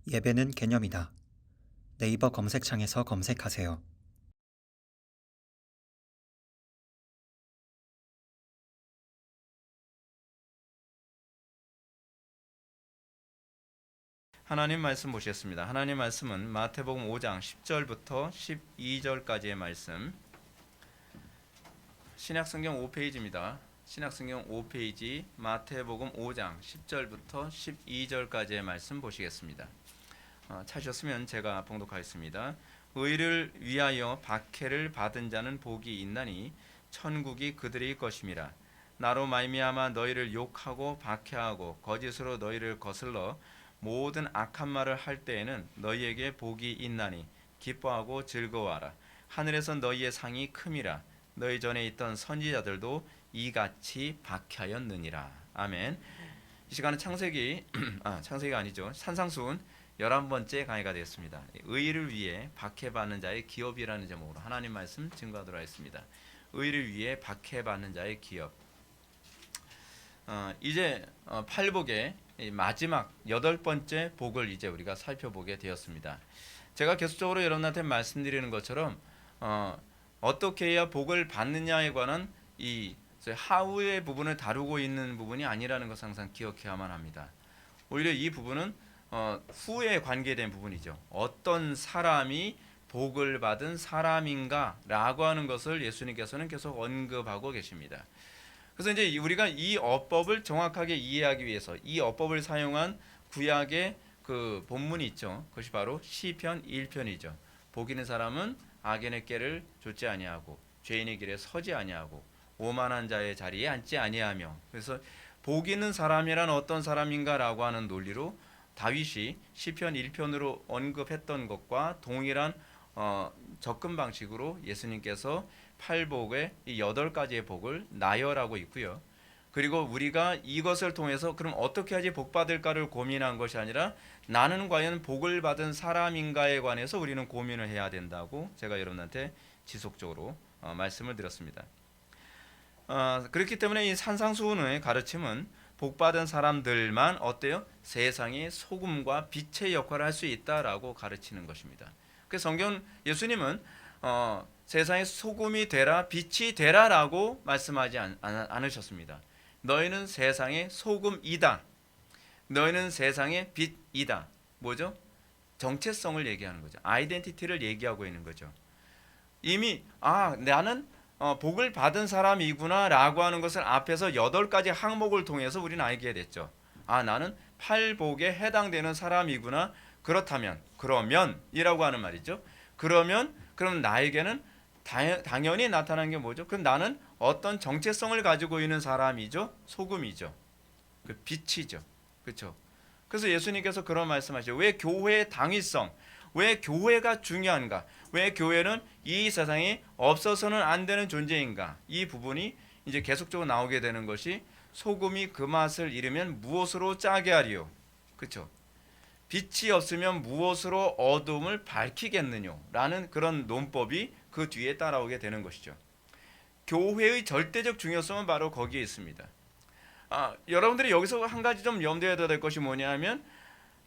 예배는 개념이다. 네이버 검색창에서 검색하세요. 하나님 말씀 보시겠습니다. 하나님 말씀은 마태복음 5장 10절부터 12절까지의 말씀. 신약성경 5페이지입니다. 신약성경 5페이지 마태복음 5장 10절부터 12절까지의 말씀 보시겠습니다. 찾으셨으면 제가 봉독하겠습니다. 의를 위하여 박해를 받은 자는 복이 있나니 천국이 그들의 것임이라. 나로 말미암아 너희를 욕하고 박해하고 거짓으로 너희를 거슬러 모든 악한 말을 할 때에는 너희에게 복이 있나니 기뻐하고 즐거워하라. 하늘에서 너희의 상이 큼이라. 너희 전에 있던 선지자들도 이같이 박하였느니라. 아멘. 이 시간은 창세기가 아니죠. 산상수훈 11번째 강의가 되었습니다. 의를 위해 박해받는 자의 기업이라는 제목으로 하나님 말씀 증거하도록 하겠습니다. 의를 위해 박해받는 자의 기업. 이제 팔복의 마지막 8번째 복을 이제 우리가 살펴보게 되었습니다. 제가 계속적으로 여러분한테 말씀드리는 것처럼 어떻게 해야 복을 받느냐에 관한 이 하우의 부분을 다루고 있는 부분이 아니라는 것을 항상 기억해야만 합니다. 오히려 이 부분은 후에 관계된 부분이죠. 어떤 사람이 복을 받은 사람인가라고 하는 것을 예수님께서는 계속 언급하고 계십니다. 그래서 이제 우리가 이 어법을 정확하게 이해하기 위해서 이 어법을 사용한 구약의 그 본문이 있죠. 그것이 바로 시편 1편이죠. 복 있는 사람은 악인의 꾀를 좇지 아니하고 죄인의 길에 서지 아니하고 오만한 자의 자리에 앉지 아니하며. 그래서 복 있는 사람이란 어떤 사람인가라고 하는 논리로 다윗이 시편 1편으로 언급했던 것과 동일한 접근 방식으로 예수님께서 팔복의 이 8가지의 복을 나열하고 있고요. 그리고 우리가 이것을 통해서 그럼 어떻게 하지 복 받을까를 고민한 것이 아니라 나는 과연 복을 받은 사람인가에 관해서 우리는 고민을 해야 된다고 제가 여러분한테 지속적으로 말씀을 드렸습니다. 그렇기 때문에 이 산상수훈의 가르침은 복받은 사람들만 어때요? 세상의 소금과 빛의 역할을 할 수 있다라고 가르치는 것입니다. 그래서 성경 예수님은 세상의 소금이 되라 빛이 되라라고 말씀하지 않으셨습니다. 너희는 세상의 소금이다. 너희는 세상의 빛이다. 뭐죠? 정체성을 얘기하는 거죠. 아이덴티티를 얘기하고 있는 거죠. 이미 나는 복을 받은 사람이구나라고 하는 것을 앞에서 8가지 항목을 통해서 우리는 알게 됐죠. 나는 팔복에 해당되는 사람이구나. 그러면이라고 하는 말이죠. 그럼 나에게는 당연히 나타나는 게 뭐죠? 그럼 나는 어떤 정체성을 가지고 있는 사람이죠. 소금이죠. 그 빛이죠. 그렇죠? 그래서 예수님께서 그런 말씀하시죠. 왜 교회의 당위성, 왜 교회가 중요한가? 왜 교회는 이 세상에 없어서는 안 되는 존재인가? 이 부분이 이제 계속적으로 나오게 되는 것이 소금이 그 맛을 잃으면 무엇으로 짜게 하리요? 그렇죠? 빛이 없으면 무엇으로 어둠을 밝히겠느냐? 라는 그런 논법이 그 뒤에 따라오게 되는 것이죠. 교회의 절대적 중요성은 바로 거기에 있습니다. 여러분들이 여기서 한 가지 좀 염두에 둬야 될 것이 뭐냐면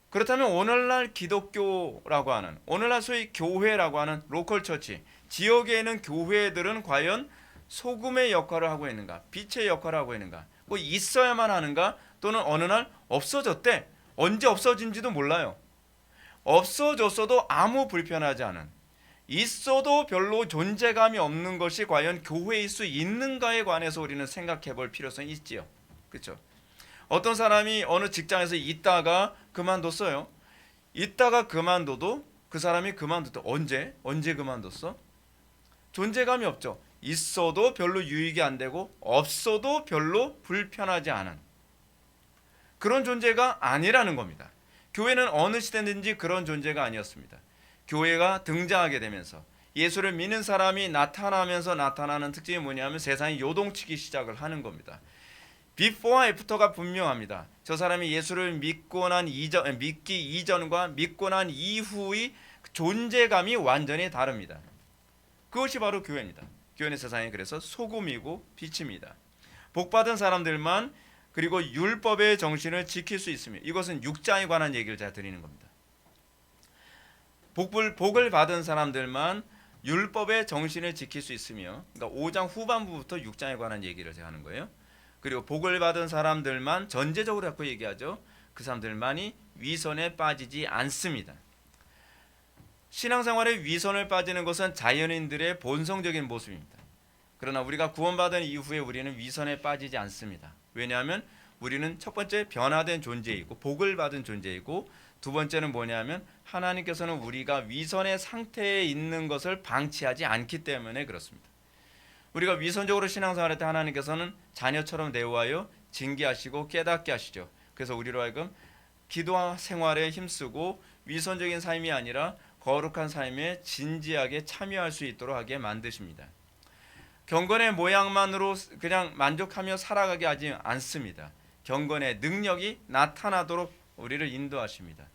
그렇다면 오늘날 기독교라고 하는 오늘날 소위 교회라고 하는 로컬 처치 지역에 있는 교회들은 과연 소금의 역할을 하고 있는가 빛의 역할을 하고 있는가 뭐 있어야만 하는가 또는 어느 날 없어졌대 언제 없어진지도 몰라요. 없어졌어도 아무 불편하지 않은 있어도 별로 존재감이 없는 것이 과연 교회일 수 있는가에 관해서 우리는 생각해 볼 필요성이 있지요. 그렇죠? 어떤 사람이 어느 직장에서 있다가 그만뒀어요. 있다가 그만둬도 그 사람이 그만뒀다. 언제 그만뒀어? 존재감이 없죠. 있어도 별로 유익이 안 되고 없어도 별로 불편하지 않은 그런 존재가 아니라는 겁니다. 교회는 어느 시대든지 그런 존재가 아니었습니다. 교회가 등장하게 되면서 예수를 믿는 사람이 나타나면서 나타나는 특징이 뭐냐면 세상이 요동치기 시작을 하는 겁니다. 비포와 애프터가 분명합니다. 저 사람이 예수를 믿기 이전과 믿고 난 이후의 존재감이 완전히 다릅니다. 그것이 바로 교회입니다. 교회는 세상에 그래서 소금이고 빛입니다. 복받은 사람들만 그리고 율법의 정신을 지킬 수 있으며 이것은 육장에 관한 얘기를 제가 드리는 겁니다. 복을 받은 사람들만 율법의 정신을 지킬 수 있으며, 그러니까 5장 후반부부터 6장에 관한 얘기를 제가 하는 거예요. 그리고 복을 받은 사람들만 전제적으로 자꾸 얘기하죠. 그 사람들만이 위선에 빠지지 않습니다. 신앙생활에 위선을 빠지는 것은 자연인들의 본성적인 모습입니다. 그러나 우리가 구원받은 이후에 우리는 위선에 빠지지 않습니다. 왜냐하면 우리는 첫 번째 변화된 존재이고 복을 받은 존재이고, 두 번째는 뭐냐면 하나님께서는 우리가 위선의 상태에 있는 것을 방치하지 않기 때문에 그렇습니다. 우리가 위선적으로 신앙생활할 때 하나님께서는 자녀처럼 대우하여 징계하시고 깨닫게 하시죠. 그래서 우리로 하여금 기도 생활에 힘쓰고 위선적인 삶이 아니라 거룩한 삶에 진지하게 참여할 수 있도록 하게 만드십니다. 경건의 모양만으로 그냥 만족하며 살아가게 하지 않습니다. 경건의 능력이 나타나도록 우리를 인도하십니다.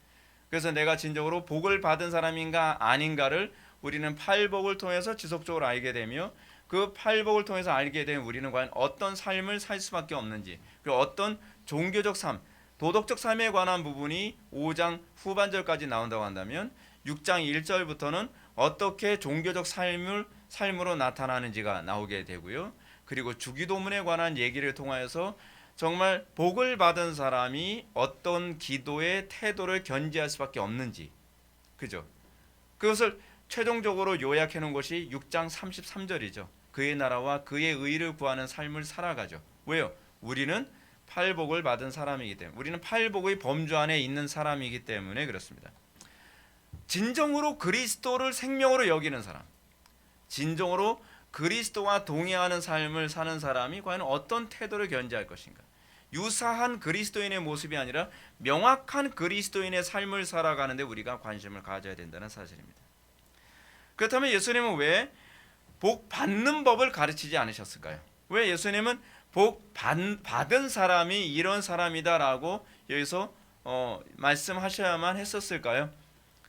그래서 내가 진정으로 복을 받은 사람인가 아닌가를 우리는 팔복을 통해서 지속적으로 알게 되며, 그 팔복을 통해서 알게 된 우리는 과연 어떤 삶을 살 수밖에 없는지, 그리고 어떤 종교적 삶, 도덕적 삶에 관한 부분이 5장 후반절까지 나온다고 한다면 6장 1절부터는 어떻게 종교적 삶으로 나타나는지가 나오게 되고요. 그리고 주기도문에 관한 얘기를 통하여서 정말 복을 받은 사람이 어떤 기도의 태도를 견지할 수밖에 없는지, 그죠? 그것을 최종적으로 요약해 놓은 것이 6장 33절이죠. 그의 나라와 그의 의를 구하는 삶을 살아가죠. 왜요? 우리는 팔복을 받은 사람이기 때문에, 우리는 팔복의 범주 안에 있는 사람이기 때문에 그렇습니다. 진정으로 그리스도를 생명으로 여기는 사람, 진정으로 그리스도와 동의하는 삶을 사는 사람이 과연 어떤 태도를 견지할 것인가? 유사한 그리스도인의 모습이 아니라 명확한 그리스도인의 삶을 살아가는데 우리가 관심을 가져야 된다는 사실입니다. 그렇다면 예수님은 왜 복 받는 법을 가르치지 않으셨을까요? 왜 예수님은 복 받은 사람이 이런 사람이다라고 여기서 말씀하셔야만 했었을까요?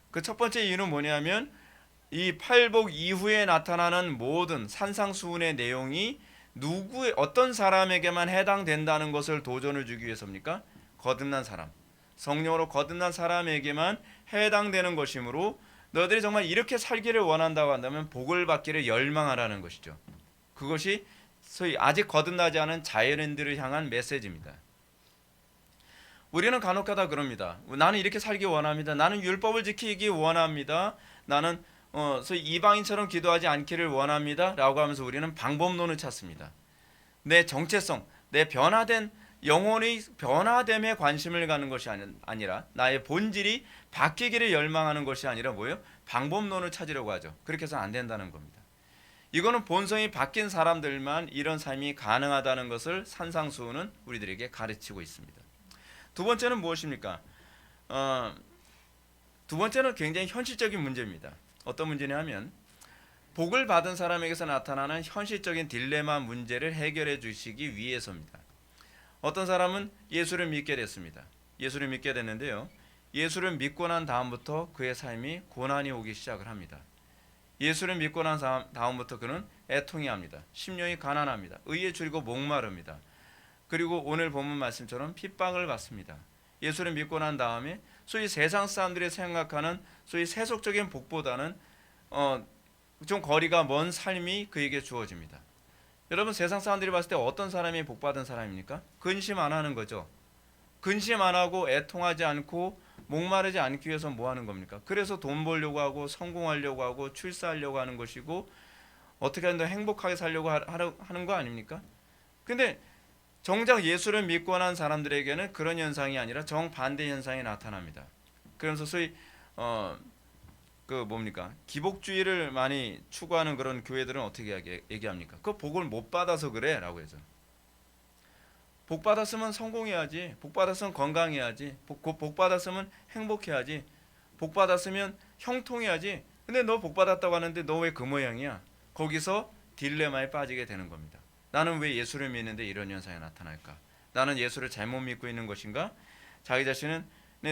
그 첫 번째 이유는 뭐냐면 이 팔복 이후에 나타나는 모든 산상수훈의 내용이 어떤 사람에게만 해당된다는 것을 도전을 주기 위해서입니까? 거듭난 사람, 성령으로 거듭난 사람에게만 해당되는 것이므로 너희들이 정말 이렇게 살기를 원한다고 한다면 복을 받기를 열망하라는 것이죠. 그것이 소위 아직 거듭나지 않은 자연인들을 향한 메시지입니다. 우리는 간혹가다 그럽니다. 나는 이렇게 살기 원합니다. 나는 율법을 지키기 원합니다. 나는 소위 이방인처럼 기도하지 않기를 원합니다 라고 하면서 우리는 방법론을 찾습니다. 내 정체성, 내 변화된 영혼의 변화됨에 관심을 갖는 것이 아니라 나의 본질이 바뀌기를 열망하는 것이 아니라 뭐예요? 방법론을 찾으려고 하죠. 그렇게 해서 안 된다는 겁니다. 이거는 본성이 바뀐 사람들만 이런 삶이 가능하다는 것을 산상수훈은 우리들에게 가르치고 있습니다. 두 번째는 무엇입니까? 두 번째는 굉장히 현실적인 문제입니다. 어떤 문제냐 하면 복을 받은 사람에게서 나타나는 현실적인 딜레마 문제를 해결해 주시기 위해서입니다. 어떤 사람은 예수를 믿게 됐습니다. 예수를 믿게 됐는데요, 예수를 믿고 난 다음부터 그의 삶이 고난이 오기 시작을 합니다. 예수를 믿고 난 다음부터 그는 애통해합니다. 심령이 가난합니다. 의에 줄이고 목마릅니다. 그리고 오늘 본문 말씀처럼 핍박을 받습니다. 예수를 믿고 난 다음에 소위 세상 사람들이 생각하는 소위 세속적인 복보다는 좀 거리가 먼 삶이 그에게 주어집니다. 여러분, 세상 사람들이 봤을 때 어떤 사람이 복받은 사람입니까? 근심 안 하는 거죠. 근심 안 하고 애통하지 않고 목마르지 않기 위해서 뭐 하는 겁니까? 그래서 돈 벌려고 하고 성공하려고 하고 출세하려고 하는 것이고 어떻게 하든 행복하게 살려고 하는 거 아닙니까? 근데 정작 예수를 믿고 난 사람들에게는 그런 현상이 아니라 정반대 현상이 나타납니다. 그러면서 소위 기복주의를 많이 추구하는 그런 교회들은 어떻게 얘기합니까? 그 복을 못 받아서 그래 라고 해서, 복 받았으면 성공해야지, 복 받았으면 건강해야지, 복 받았으면 행복해야지, 복 받았으면 형통해야지. 근데 너 복 받았다고 하는데 너 왜 그 모양이야? 거기서 딜레마에 빠지게 되는 겁니다. 나는 왜 예수를 믿는데 이런 현상이 나타날까? 나는 예수를 잘못 믿고 있는 것인가? 자기 자신에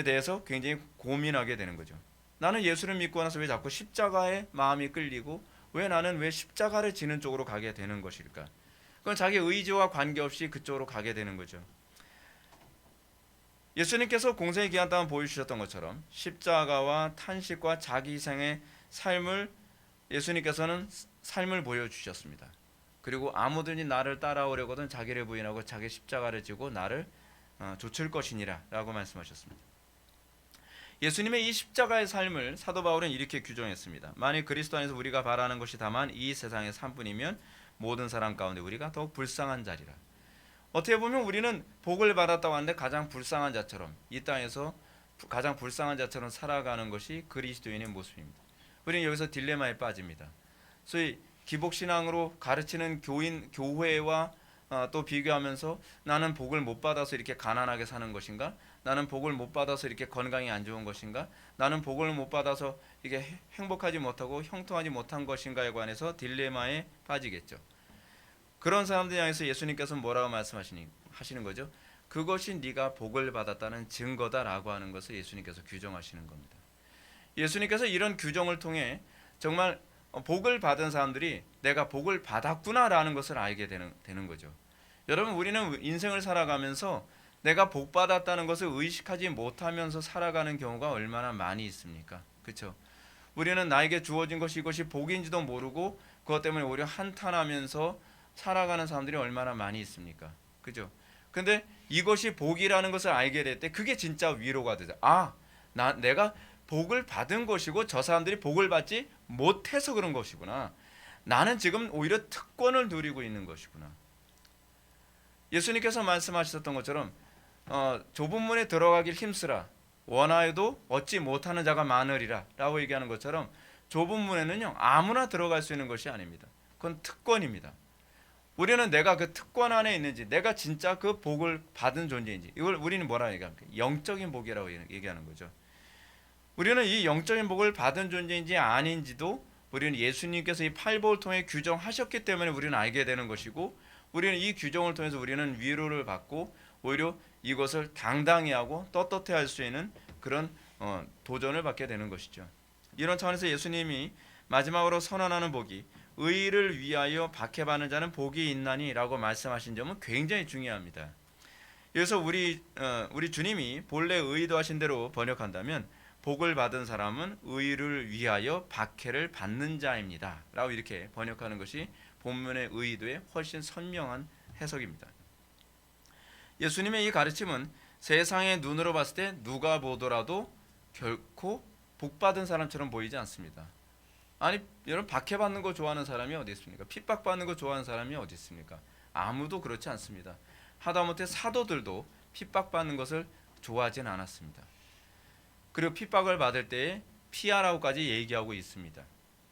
대해서 굉장히 고민하게 되는 거죠. 나는 예수를 믿고 나서 왜 자꾸 십자가에 마음이 끌리고 나는 왜 십자가를 지는 쪽으로 가게 되는 것일까? 그건 자기 의지와 관계없이 그쪽으로 가게 되는 거죠. 예수님께서 공생의 기간 동안 보여주셨던 것처럼 십자가와 탄식과 자기 희생의 삶을 예수님께서는 삶을 보여주셨습니다. 그리고 아무든지 나를 따라오려거든 자기를 부인하고 자기 십자가를 지고 나를 좇을 것이니라 라고 말씀하셨습니다. 예수님의 이 십자가의 삶을 사도 바울은 이렇게 규정했습니다. 만일 그리스도 안에서 우리가 바라는 것이 다만 이 세상의 삶뿐이면 모든 사람 가운데 우리가 더욱 불쌍한 자리라. 어떻게 보면 우리는 복을 받았다고 하는데 가장 불쌍한 자처럼, 이 땅에서 가장 불쌍한 자처럼 살아가는 것이 그리스도인의 모습입니다. 우리는 여기서 딜레마에 빠집니다. 소위 기복신앙으로 가르치는 교회와 또 비교하면서 나는 복을 못 받아서 이렇게 가난하게 사는 것인가? 나는 복을 못 받아서 이렇게 건강이 안 좋은 것인가? 나는 복을 못 받아서 이게 행복하지 못하고 형통하지 못한 것인가에 관해서 딜레마에 빠지겠죠. 그런 사람들 향해서 예수님께서 뭐라고 말씀하시는 거죠? 그것이 네가 복을 받았다는 증거다라고 하는 것을 예수님께서 규정하시는 겁니다. 예수님께서 이런 규정을 통해 정말 복을 받은 사람들이 내가 복을 받았구나라는 것을 알게 되는 거죠. 여러분, 우리는 인생을 살아가면서 내가 복 받았다는 것을 의식하지 못하면서 살아가는 경우가 얼마나 많이 있습니까? 그렇죠? 우리는 나에게 주어진 것이 이것이 복인지도 모르고 그것 때문에 오히려 한탄하면서 살아가는 사람들이 얼마나 많이 있습니까? 그죠? 근데 이것이 복이라는 것을 알게 될 때 그게 진짜 위로가 되죠. 내가 복을 받은 것이고 저 사람들이 복을 받지 못해서 그런 것이구나. 나는 지금 오히려 특권을 누리고 있는 것이구나. 예수님께서 말씀하셨던 것처럼 좁은 문에 들어가길 힘쓰라. 원하여도 얻지 못하는 자가 많으리라 라고 얘기하는 것처럼 좁은 문에는요 아무나 들어갈 수 있는 것이 아닙니다. 그건 특권입니다. 우리는 내가 그 특권 안에 있는지, 내가 진짜 그 복을 받은 존재인지, 이걸 우리는 뭐라 얘기합니까? 영적인 복이라고 얘기하는 거죠. 우리는 이 영적인 복을 받은 존재인지 아닌지도 우리는 예수님께서 이 팔복을 통해 규정하셨기 때문에 우리는 알게 되는 것이고, 우리는 이 규정을 통해서 우리는 위로를 받고 오히려 이것을 당당히 하고 떳떳해 할 수 있는 그런 도전을 받게 되는 것이죠. 이런 차원에서 예수님이 마지막으로 선언하는 복이 의를 위하여 박해받는 자는 복이 있나니 라고 말씀하신 점은 굉장히 중요합니다. 그래서 우리 주님이 본래 의도하신 대로 번역한다면 복을 받은 사람은 의를 위하여 박해를 받는 자입니다 라고 이렇게 번역하는 것이 본문의 의도의 훨씬 선명한 해석입니다. 예수님의 이 가르침은 세상의 눈으로 봤을 때 누가 보더라도 결코 복받은 사람처럼 보이지 않습니다. 아니, 여러분, 박해받는 거 좋아하는 사람이 어디 있습니까? 핍박받는 거 좋아하는 사람이 어디 있습니까? 아무도 그렇지 않습니다. 하다못해 사도들도 핍박받는 것을 좋아하진 않았습니다. 그리고 핍박을 받을 때에 피하라고까지 얘기하고 있습니다.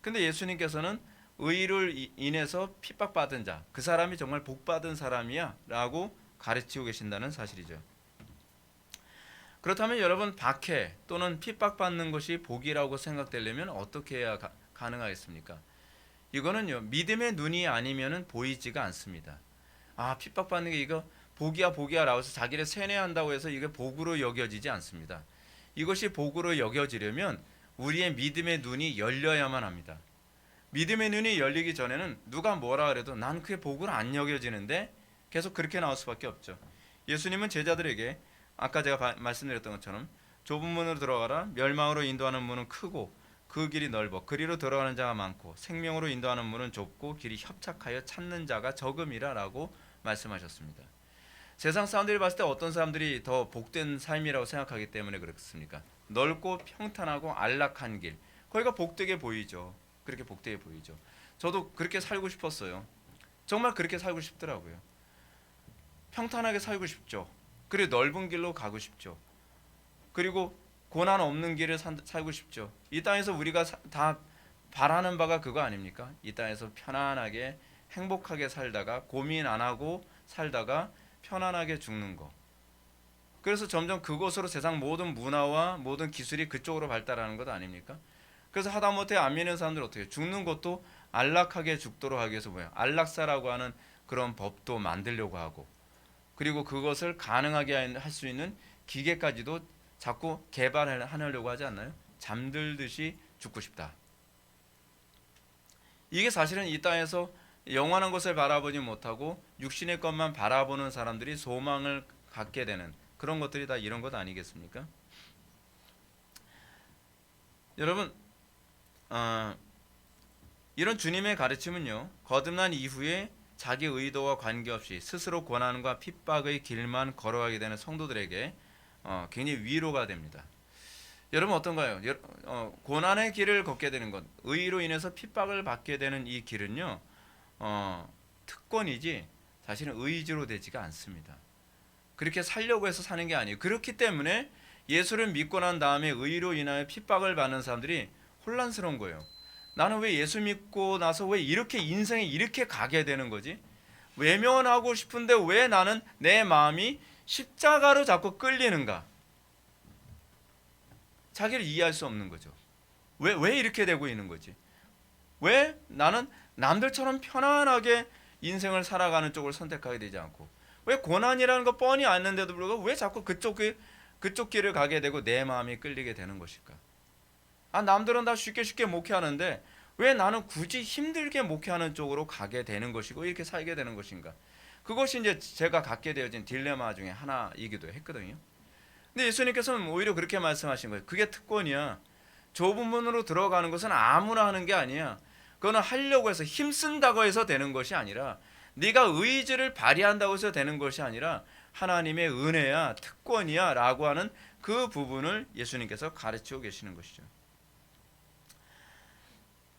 근데 예수님께서는 의를 인해서 핍박받은 자, 그 사람이 정말 복받은 사람이야 라고 가르치고 계신다는 사실이죠. 그렇다면 여러분, 박해 또는 핍박받는 것이 복이라고 생각되려면 어떻게 해야 가능하겠습니까? 이거는요, 믿음의 눈이 아니면은 보이지가 않습니다. 핍박받는 게 이거 복이야 라고 해서 자기를 세뇌한다고 해서 이게 복으로 여겨지지 않습니다. 이것이 복으로 여겨지려면 우리의 믿음의 눈이 열려야만 합니다. 믿음의 눈이 열리기 전에는 누가 뭐라 그래도 난 그게 복으로 안 여겨지는데 계속 그렇게 나올 수밖에 없죠. 예수님은 제자들에게 아까 제가 말씀드렸던 것처럼 좁은 문으로 들어가라. 멸망으로 인도하는 문은 크고 그 길이 넓어 그리로 들어가는 자가 많고 생명으로 인도하는 문은 좁고 길이 협착하여 찾는 자가 적음이라 라고 말씀하셨습니다. 세상 사람들이 봤을 때 어떤 사람들이 더 복된 삶이라고 생각하기 때문에 그렇습니까? 넓고 평탄하고 안락한 길, 거기가 복되게 보이죠. 그렇게 복되게 보이죠. 저도 그렇게 살고 싶었어요. 정말 그렇게 살고 싶더라고요. 평탄하게 살고 싶죠. 그리고 넓은 길로 가고 싶죠. 그리고 고난 없는 길을 살고 싶죠. 이 땅에서 우리가 다 바라는 바가 그거 아닙니까? 이 땅에서 편안하게 행복하게 살다가 고민 안 하고 살다가 편안하게 죽는 거. 그래서 점점 그곳으로 세상 모든 문화와 모든 기술이 그쪽으로 발달하는 것 아닙니까? 그래서 하다못해 안 믿는 사람들 어떻게 해요? 죽는 것도 안락하게 죽도록 하기 위해서 뭐예요? 안락사라고 하는 그런 법도 만들려고 하고, 그리고 그것을 가능하게 할 수 있는 기계까지도 자꾸 개발하려고 하지 않나요? 잠들듯이 죽고 싶다. 이게 사실은 이 땅에서 영원한 것을 바라보지 못하고 육신의 것만 바라보는 사람들이 소망을 갖게 되는 그런 것들이 다 이런 것 아니겠습니까? 여러분, 이런 주님의 가르침은요, 거듭난 이후에 자기 의도와 관계없이 스스로 고난과 핍박의 길만 걸어가게 되는 성도들에게 굉장히 위로가 됩니다. 여러분 어떤가요? 고난의 길을 걷게 되는 것, 의로 인해서 핍박을 받게 되는 이 길은요, 특권이지 사실은 의지로 되지가 않습니다. 그렇게 살려고 해서 사는 게 아니에요. 그렇기 때문에 예수를 믿고 난 다음에 의로 인하여 핍박을 받는 사람들이 혼란스러운 거예요. 나는 왜 예수 믿고 나서 왜 이렇게 인생이 이렇게 가게 되는 거지? 외면하고 싶은데 왜 나는 내 마음이 십자가로 자꾸 끌리는가? 자기를 이해할 수 없는 거죠. 왜 이렇게 되고 있는 거지? 왜 나는 남들처럼 편안하게 인생을 살아가는 쪽을 선택하게 되지 않고, 왜 고난이라는 거 뻔히 아는데도 불구하고 왜 자꾸 그쪽 길을 가게 되고 내 마음이 끌리게 되는 것일까? 남들은 다 쉽게 목회하는데 왜 나는 굳이 힘들게 목회하는 쪽으로 가게 되는 것이고 이렇게 살게 되는 것인가? 그것이 이제 제가 갖게 되어진 딜레마 중에 하나이기도 했거든요. 근데 예수님께서는 오히려 그렇게 말씀하신 거예요. 그게 특권이야. 좁은 문으로 들어가는 것은 아무나 하는 게 아니야. 그거는 하려고 해서 힘쓴다고 해서 되는 것이 아니라, 네가 의지를 발휘한다고 해서 되는 것이 아니라 하나님의 은혜야, 특권이야 라고 하는 그 부분을 예수님께서 가르치고 계시는 것이죠.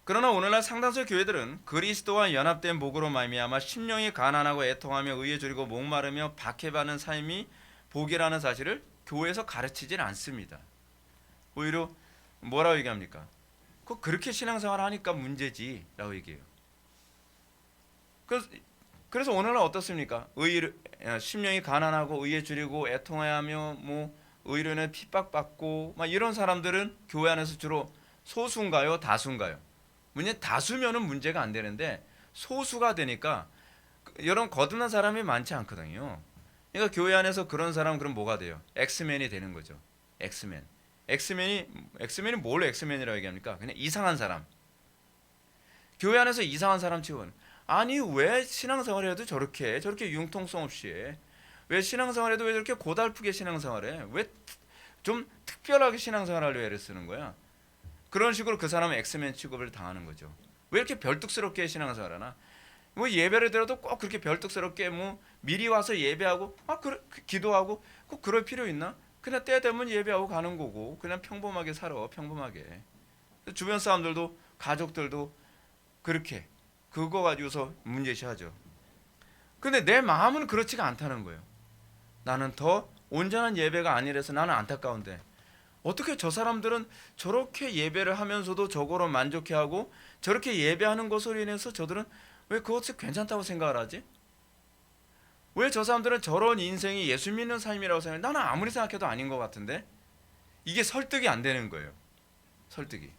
그러나 오늘날 상당수 교회들은 그리스도와 연합된 복으로 말미암아 심령이 가난하고 애통하며 의에 줄이고 목마르며 박해받는 삶이 복이라는 사실을 교회에서 가르치질 않습니다. 오히려 뭐라고 얘기합니까? 그렇게 신앙생활 하니까 문제지 라고 얘기해요. 그래서 오늘은 어떻습니까? 심령이 가난하고 의에 줄이고 애통해야 하며 의로 인해 핍박받고 이런 사람들은 교회 안에서 주로 소수인가요? 다수인가요? 다수면은 문제가 안 되는데 소수가 되니까 여러분 거듭난 사람이 많지 않거든요. 그러니까 교회 안에서 그런 사람 그럼 뭐가 돼요? 엑스맨이 되는 거죠. 엑스맨이 뭘 엑스맨이라고 얘기합니까? 그냥 이상한 사람. 교회 안에서 이상한 사람 치고는, 아니 왜 신앙생활을 해도 저렇게 융통성 없이 해? 왜 신앙생활해도 왜 저렇게 고달프게 신앙생활해? 왜 좀 특별하게 신앙생활을 왜 애를 쓰는 거야? 그런 식으로 그 사람은 엑스맨 취급을 당하는 거죠. 왜 이렇게 별뚝스럽게 신앙생활하나? 예배를 드려도 꼭 그렇게 별뚝스럽게 미리 와서 예배하고 기도하고 꼭 그럴 필요 있나? 그냥 때 되면 예배하고 가는 거고 그냥 평범하게 살아. 평범하게. 주변 사람들도 가족들도 그렇게 그거 가지고서 문제시하죠. 근데 내 마음은 그렇지가 않다는 거예요. 나는 더 온전한 예배가 아니라서 나는 안타까운데 어떻게 저 사람들은 저렇게 예배를 하면서도 저거로 만족해하고 저렇게 예배하는 것으로 인해서 저들은 왜 그것이 괜찮다고 생각을 하지? 왜 저 사람들은 저런 인생이 예수 믿는 삶이라고 생각해? 나는 아무리 생각해도 아닌 것 같은데? 이게 설득이 안 되는 거예요. 설득이.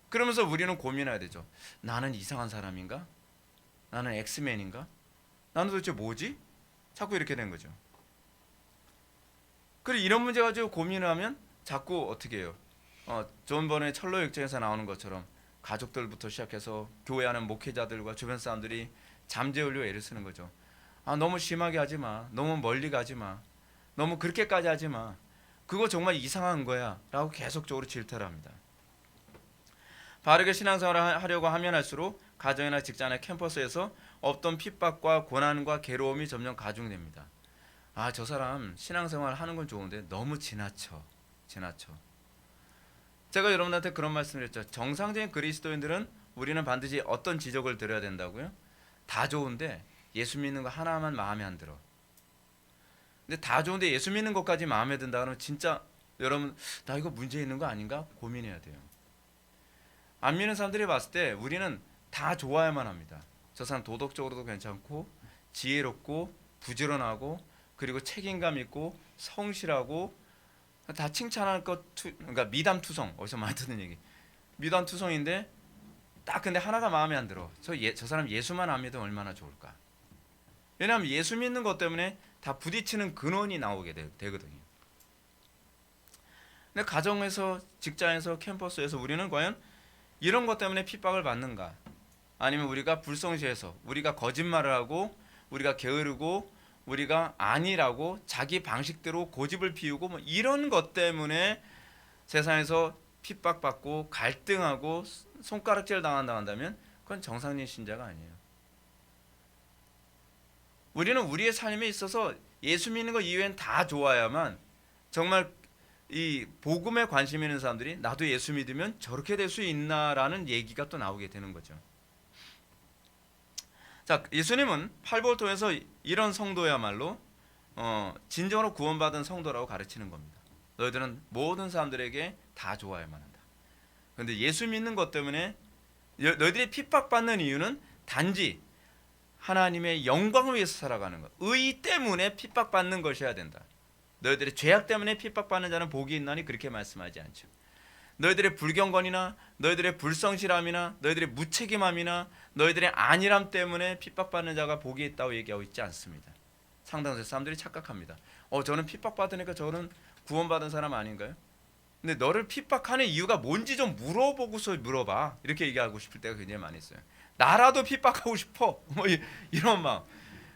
그러면서 우리는 고민해야 되죠. 나는 이상한 사람인가? 나는 엑스맨인가? 나는 도대체 뭐지? 자꾸 이렇게 된 거죠. 그리고 이런 문제 가지고 고민을 하면 자꾸 어떻게 해요? 존 번의 철로 역정에서 나오는 것처럼 가족들부터 시작해서 교회하는 목회자들과 주변 사람들이 잠재우려고 애를 쓰는 거죠. 너무 심하게 하지 마. 너무 멀리 가지 마. 너무 그렇게까지 하지 마. 그거 정말 이상한 거야 라고 계속적으로 질타를 합니다. 바르게 신앙생활을 하려고 하면 할수록 가정이나 직장이나 캠퍼스에서 없던 핍박과 고난과 괴로움이 점점 가중됩니다. 저 사람 신앙생활 하는 건 좋은데 너무 지나쳐. 제가 여러분한테 그런 말씀을 했죠. 정상적인 그리스도인들은 우리는 반드시 어떤 지적을 드려야 된다고요? 다 좋은데 예수 믿는 거 하나만 마음에 안 들어. 근데 다 좋은데 예수 믿는 것까지 마음에 든다 그러면 진짜 여러분 나 이거 문제 있는 거 아닌가 고민해야 돼요. 안 믿는 사람들이 봤을 때 우리는 다 좋아야만 합니다. 저 사람 도덕적으로도 괜찮고 지혜롭고 부지런하고 그리고 책임감 있고 성실하고 다 칭찬할 것, 그러니까 미담투성, 어디서 많이 듣는 얘기. 미담투성인데 딱 근데 하나가 마음에 안 들어. 저 사람 예수만 안 믿으면 얼마나 좋을까. 왜냐하면 예수 믿는 것 때문에 다 부딪히는 근원이 나오게 되거든요. 근데 가정에서, 직장에서, 캠퍼스에서 우리는 과연 이런 것 때문에 핍박을 받는가? 아니면 우리가 불성실해서, 우리가 거짓말을 하고, 우리가 게으르고, 우리가 아니라고 자기 방식대로 고집을 피우고 뭐 이런 것 때문에 세상에서 핍박받고 갈등하고 손가락질 당한다면 그건 정상적인 신자가 아니에요. 우리는 우리의 삶에 있어서 예수 믿는 것 이외엔 다 좋아야만 정말 이 복음에 관심 있는 사람들이 나도 예수 믿으면 저렇게 될 수 있나라는 얘기가 또 나오게 되는 거죠. 자, 예수님은 팔복을 통해서 이런 성도야말로 진정으로 구원받은 성도라고 가르치는 겁니다. 너희들은 모든 사람들에게 다 좋아야만 한다. 그런데 예수 믿는 것 때문에 너희들이 핍박받는 이유는 단지 하나님의 영광을 위해서 살아가는 것, 의 때문에 핍박받는 것이어야 된다. 너희들의 죄악 때문에 핍박받는 자는 복이 있나니 그렇게 말씀하지 않죠. 너희들의 불경건이나 너희들의 불성실함이나 너희들의 무책임함이나 너희들의 안일함 때문에 핍박받는 자가 복이 있다고 얘기하고 있지 않습니다. 상당수 사람들이 착각합니다. 저는 핍박받으니까 저는 구원받은 사람 아닌가요? 근데 너를 핍박하는 이유가 뭔지 좀 물어보고서 물어봐. 이렇게 얘기하고 싶을 때가 굉장히 많이 있어요. 나라도 핍박하고 싶어. 뭐 이런 마음.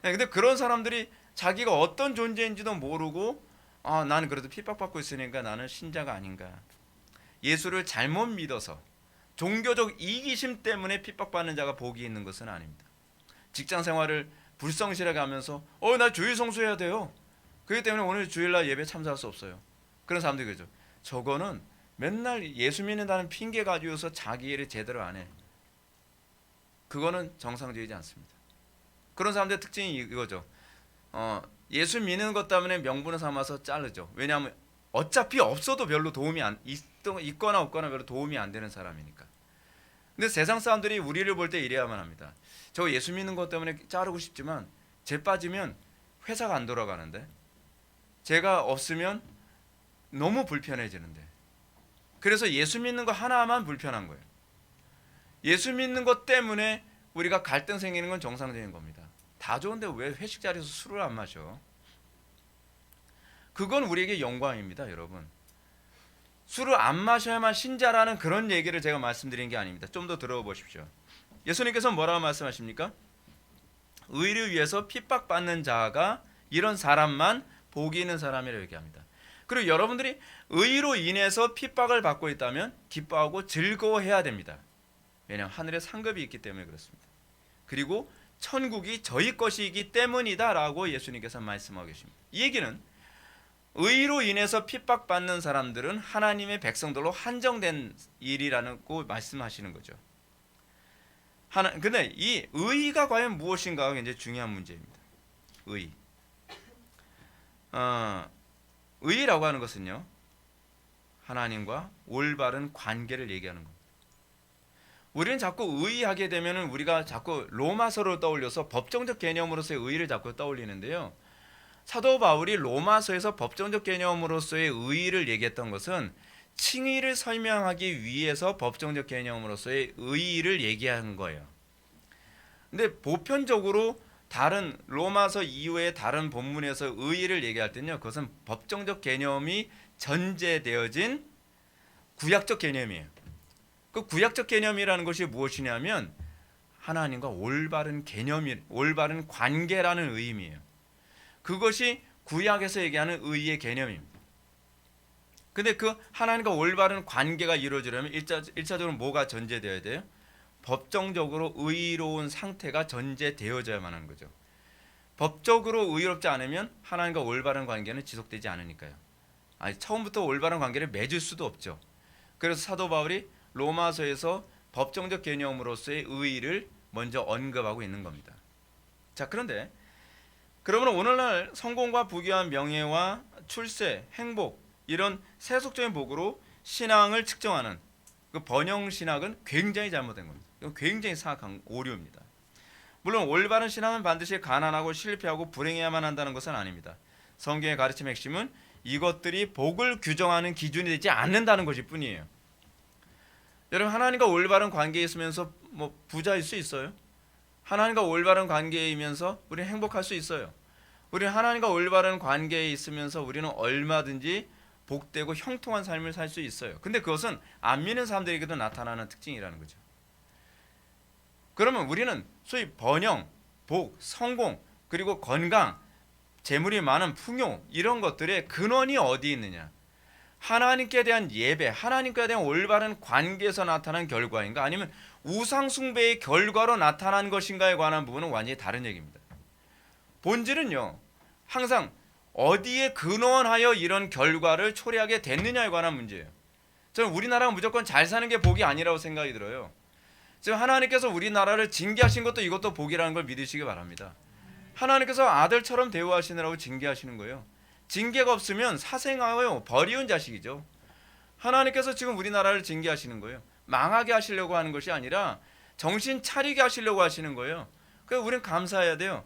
근데 그런 사람들이 자기가 어떤 존재인지도 모르고 나는 그래도 핍박받고 있으니까 나는 신자가 아닌가. 예수를 잘못 믿어서 종교적 이기심 때문에 핍박받는 자가 복이 있는 것은 아닙니다. 직장 생활을 불성실하게 하면서 나 주일 성수해야 돼요. 그렇기 때문에 오늘 주일날 예배 참석할 수 없어요. 그런 사람들이 그러죠. 저거는 맨날 예수 믿는다는 핑계 가지고서 자기 일을 제대로 안 해. 그거는 정상적이지 않습니다. 그런 사람들의 특징이 이거죠. 예수 믿는 것 때문에 명분을 삼아서 자르죠. 왜냐하면 어차피 없어도 별로 도움이 있거나 없거나 별로 도움이 안 되는 사람이니까. 근데 세상 사람들이 우리를 볼 때 이래야만 합니다. 저 예수 믿는 것 때문에 자르고 싶지만 쟤 빠지면 회사가 안 돌아가는데, 제가 없으면 너무 불편해지는데, 그래서 예수 믿는 거 하나만 불편한 거예요. 예수 믿는 것 때문에 우리가 갈등 생기는 건 정상적인 겁니다. 다 좋은데 왜 회식 자리에서 술을 안 마셔? 그건 우리에게 영광입니다, 여러분. 술을 안 마셔야만 신자라는 그런 얘기를 제가 말씀드린 게 아닙니다. 좀 더 들어보십시오. 예수님께서 뭐라고 말씀하십니까? 의를 위해서 핍박받는 자가 이런 사람만 복이 있는 사람이라고 얘기합니다. 그리고 여러분들이 의로 인해서 핍박을 받고 있다면 기뻐하고 즐거워해야 됩니다. 왜냐하면 하늘에 상급이 있기 때문에 그렇습니다. 그리고 천국이 저희 것이기 때문이다라고 예수님께서 말씀하고 계십니다. 이 얘기는 의로 인해서 핍박받는 사람들은 하나님의 백성들로 한정된 일이라고 말씀하시는 거죠. 근데 이 의가 과연 무엇인가가 굉장히 중요한 문제입니다. 의라고 하는 것은요, 하나님과 올바른 관계를 얘기하는 겁니다. 우리는 자꾸 의하게 되면 우리가 자꾸 로마서를 떠올려서 법정적 개념으로서의 의를 자꾸 떠올리는데요. 사도 바울이 로마서에서 법정적 개념으로서의 의의를 얘기했던 것은 칭의를 설명하기 위해서 법정적 개념으로서의 의의를 얘기한 거예요. 근데 보편적으로 다른 로마서 이후의 다른 본문에서 의의를 얘기할 때는요, 그것은 법정적 개념이 전제되어진 구약적 개념이에요. 그 구약적 개념이라는 것이 무엇이냐면 하나님과 올바른 관계라는 의미예요. 그것이 구약에서 얘기하는 의의 개념입니다. 근데 그 하나님과 올바른 관계가 이루어지려면 1차적으로 뭐가 전제되어야 돼요? 법정적으로 의로운 상태가 전제되어져야만 하는 거죠. 법적으로 의롭지 않으면 하나님과 올바른 관계는 지속되지 않으니까요. 처음부터 올바른 관계를 맺을 수도 없죠. 그래서 사도 바울이 로마서에서 법정적 개념으로서의 의의를 먼저 언급하고 있는 겁니다. 자, 그런데 그러면 오늘날 성공과 부귀한 명예와 출세, 행복 이런 세속적인 복으로 신앙을 측정하는 그 번영 신학은 굉장히 잘못된 겁니다. 이건 굉장히 사악한 오류입니다. 물론 올바른 신앙은 반드시 가난하고 실패하고 불행해야만 한다는 것은 아닙니다. 성경의 가르침의 핵심은 이것들이 복을 규정하는 기준이 되지 않는다는 것일 뿐이에요. 여러분, 하나님과 올바른 관계에 있으면서 부자일 수 있어요? 하나님과 올바른 관계이면서 우리는 행복할 수 있어요. 우리는 하나님과 올바른 관계에 있으면서 우리는 얼마든지 복되고 형통한 삶을 살 수 있어요. 근데 그것은 안 믿는 사람들에게도 나타나는 특징이라는 거죠. 그러면 우리는 소위 번영, 복, 성공, 그리고 건강 재물이 많은 풍요, 이런 것들의 근원이 어디 있느냐? 하나님께 대한 예배, 하나님께 대한 올바른 관계에서 나타난 결과인가, 아니면 우상 숭배의 결과로 나타난 것인가에 관한 부분은 완전히 다른 얘기입니다. 본질은요, 항상 어디에 근원하여 이런 결과를 초래하게 됐느냐에 관한 문제예요. 저는 우리나라가 무조건 잘 사는 게 복이 아니라고 생각이 들어요. 지금 하나님께서 우리나라를 징계하신 것도 이것도 복이라는 걸 믿으시기 바랍니다. 하나님께서 아들처럼 대우하시느라고 징계하시는 거예요. 징계가 없으면 사생아요, 버리운 자식이죠. 하나님께서 지금 우리나라를 징계하시는 거예요. 망하게 하시려고 하는 것이 아니라 정신 차리게 하시려고 하시는 거예요. 그래서 우리는 감사해야 돼요.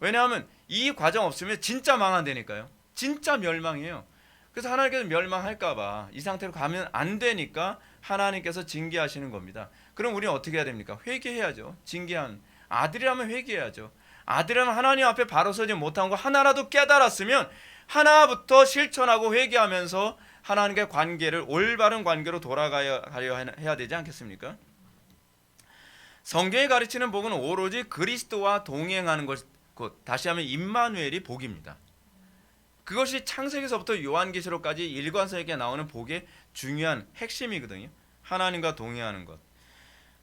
왜냐하면 이 과정 없으면 진짜 망한다니까요. 진짜 멸망이에요. 그래서 하나님께서 멸망할까 봐 이 상태로 가면 안 되니까 하나님께서 징계하시는 겁니다. 그럼 우리는 어떻게 해야 됩니까? 회개해야죠. 징계한 아들이라면 회개해야죠. 아들이라면 하나님 앞에 바로 서지 못한 거 하나라도 깨달았으면 하나부터 실천하고 회개하면서 하나님과의 관계를 올바른 관계로 돌아가려 해야 되지 않겠습니까? 성경이 가르치는 복은 오로지 그리스도와 동행하는 것, 곧 다시 하면 임마누엘이 복입니다. 그것이 창세기서부터 요한계시록까지 일관성있게 나오는 복의 중요한 핵심이거든요. 하나님과 동행하는 것,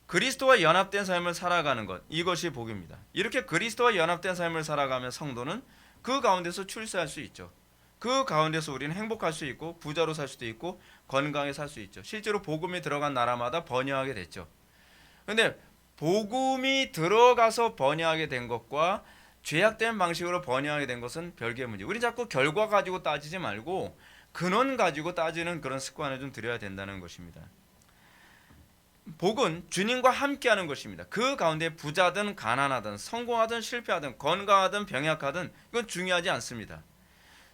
그리스도와 연합된 삶을 살아가는 것, 이것이 복입니다. 이렇게 그리스도와 연합된 삶을 살아가면 성도는 그 가운데서 출세할 수 있죠. 그 가운데서 우리는 행복할 수 있고 부자로 살 수도 있고 건강하게 살 수 있죠. 실제로 복음이 들어간 나라마다 번영하게 됐죠. 그런데 복음이 들어가서 번영하게 된 것과 죄악된 방식으로 번영하게 된 것은 별개의 문제. 우리 자꾸 결과 가지고 따지지 말고 근원 가지고 따지는 그런 습관을 좀 들여야 된다는 것입니다. 복은 주님과 함께하는 것입니다. 그 가운데 부자든 가난하든 성공하든 실패하든 건강하든 병약하든 이건 중요하지 않습니다.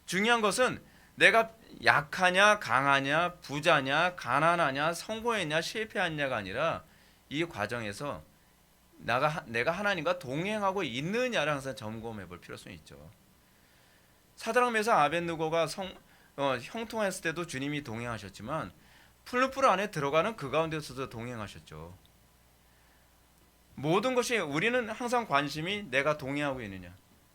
중요한 것은 내가 약하냐 강하냐 부자냐 가난하냐 성공했냐 실패했냐가 아니라 이 과정에서 내가 하나님과 동행하고 있느냐를 항상 점검해 볼 필요성이 있죠. 사드락 메삭 아벳느고가 형통했을 때도 주님이 동행하셨지만 풀무불 안에 들어가는 그 가운데서도 동행하셨죠. 모든 것이 우리는 항상 관심이 내가 동행하고 있느냐.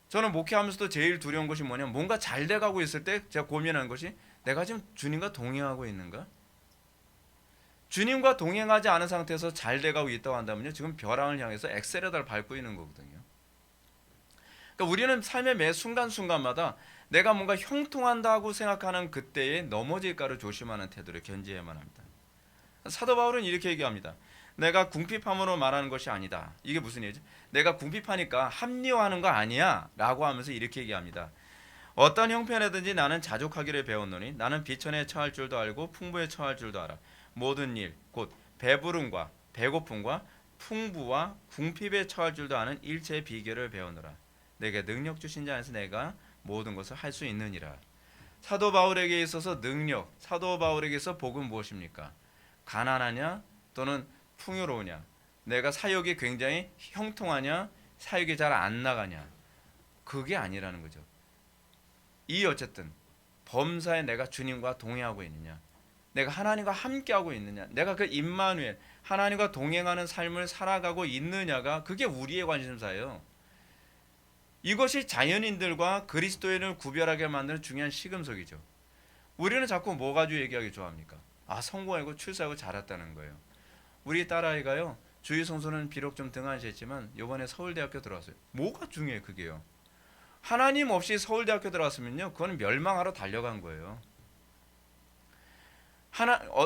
저는 목회하면서도 제일 두려운 것이 뭐냐면 뭔가 잘 돼가고 있을 때 제가 고민하는 것이 내가 지금 주님과 동행하고 있는가? 주님과 동행하지 않은 상태에서 잘 돼가고 있다고 한다면요, 지금 벼랑을 향해서 엑셀레터를 밟고 있는 거거든요. 그러니까 우리는 삶의 매 순간순간마다 내가 뭔가 형통한다고 생각하는 그때에 넘어질까를 조심하는 태도를 견지해야만 합니다. 사도 바울은 이렇게 얘기합니다. 내가 궁핍함으로 말하는 것이 아니다. 이게 무슨 얘기죠? 내가 궁핍하니까 합리화하는 거 아니야 라고 하면서 이렇게 얘기합니다. 어떤 형편에든지 나는 자족하기를 배웠노니 나는 비천에 처할 줄도 알고 풍부에 처할 줄도 알아. 모든 일, 곧 배부름과 배고픔과 풍부와 궁핍에 처할 줄도 아는 일체의 비결을 배우노라. 내게 능력 주신 자 안에서 내가 모든 것을 할 수 있느니라. 사도 바울에게 있어서 능력, 사도 바울에게 있어 복은 무엇입니까? 가난하냐 또는 풍요로우냐, 내가 사역이 굉장히 형통하냐 사역이 잘 안 나가냐, 그게 아니라는 거죠. 이 어쨌든 범사에 내가 주님과 동행하고 있느냐, 내가 하나님과 함께하고 있느냐, 내가 그 임마누엘 하나님과 동행하는 삶을 살아가고 있느냐가 그게 우리의 관심사예요. 이것이 자연인들과 그리스도인을 구별하게 만드는 중요한 시금석이죠. 우리는 자꾸 뭐 가지고 얘기하기 좋아합니까? 성공하고 출세하고 잘했다는 거예요. 우리 딸아이가요, 주일성소는 비록 좀 등한시했지만 이번에 서울대학교 들어왔어요. 뭐가 중요해 그게요? 하나님 없이 서울대학교 들어왔으면요, 그건 멸망하러 달려간 거예요.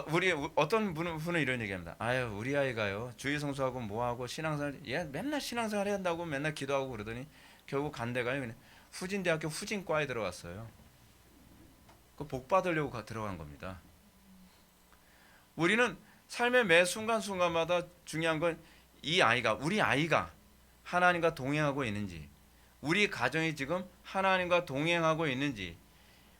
우리 어떤 분은 이런 얘기합니다. 우리 아이가요, 주일성소하고 뭐하고 신앙생활, 얘 맨날 신앙생활 해야 한다고 맨날 기도하고 그러더니 결국 간 데가요, 그냥 후진대학교 후진과에 들어갔어요. 그 복 받으려고 들어간 겁니다. 우리는 삶의 매 순간순간마다 중요한 건 우리 아이가 하나님과 동행하고 있는지, 우리 가정이 지금 하나님과 동행하고 있는지,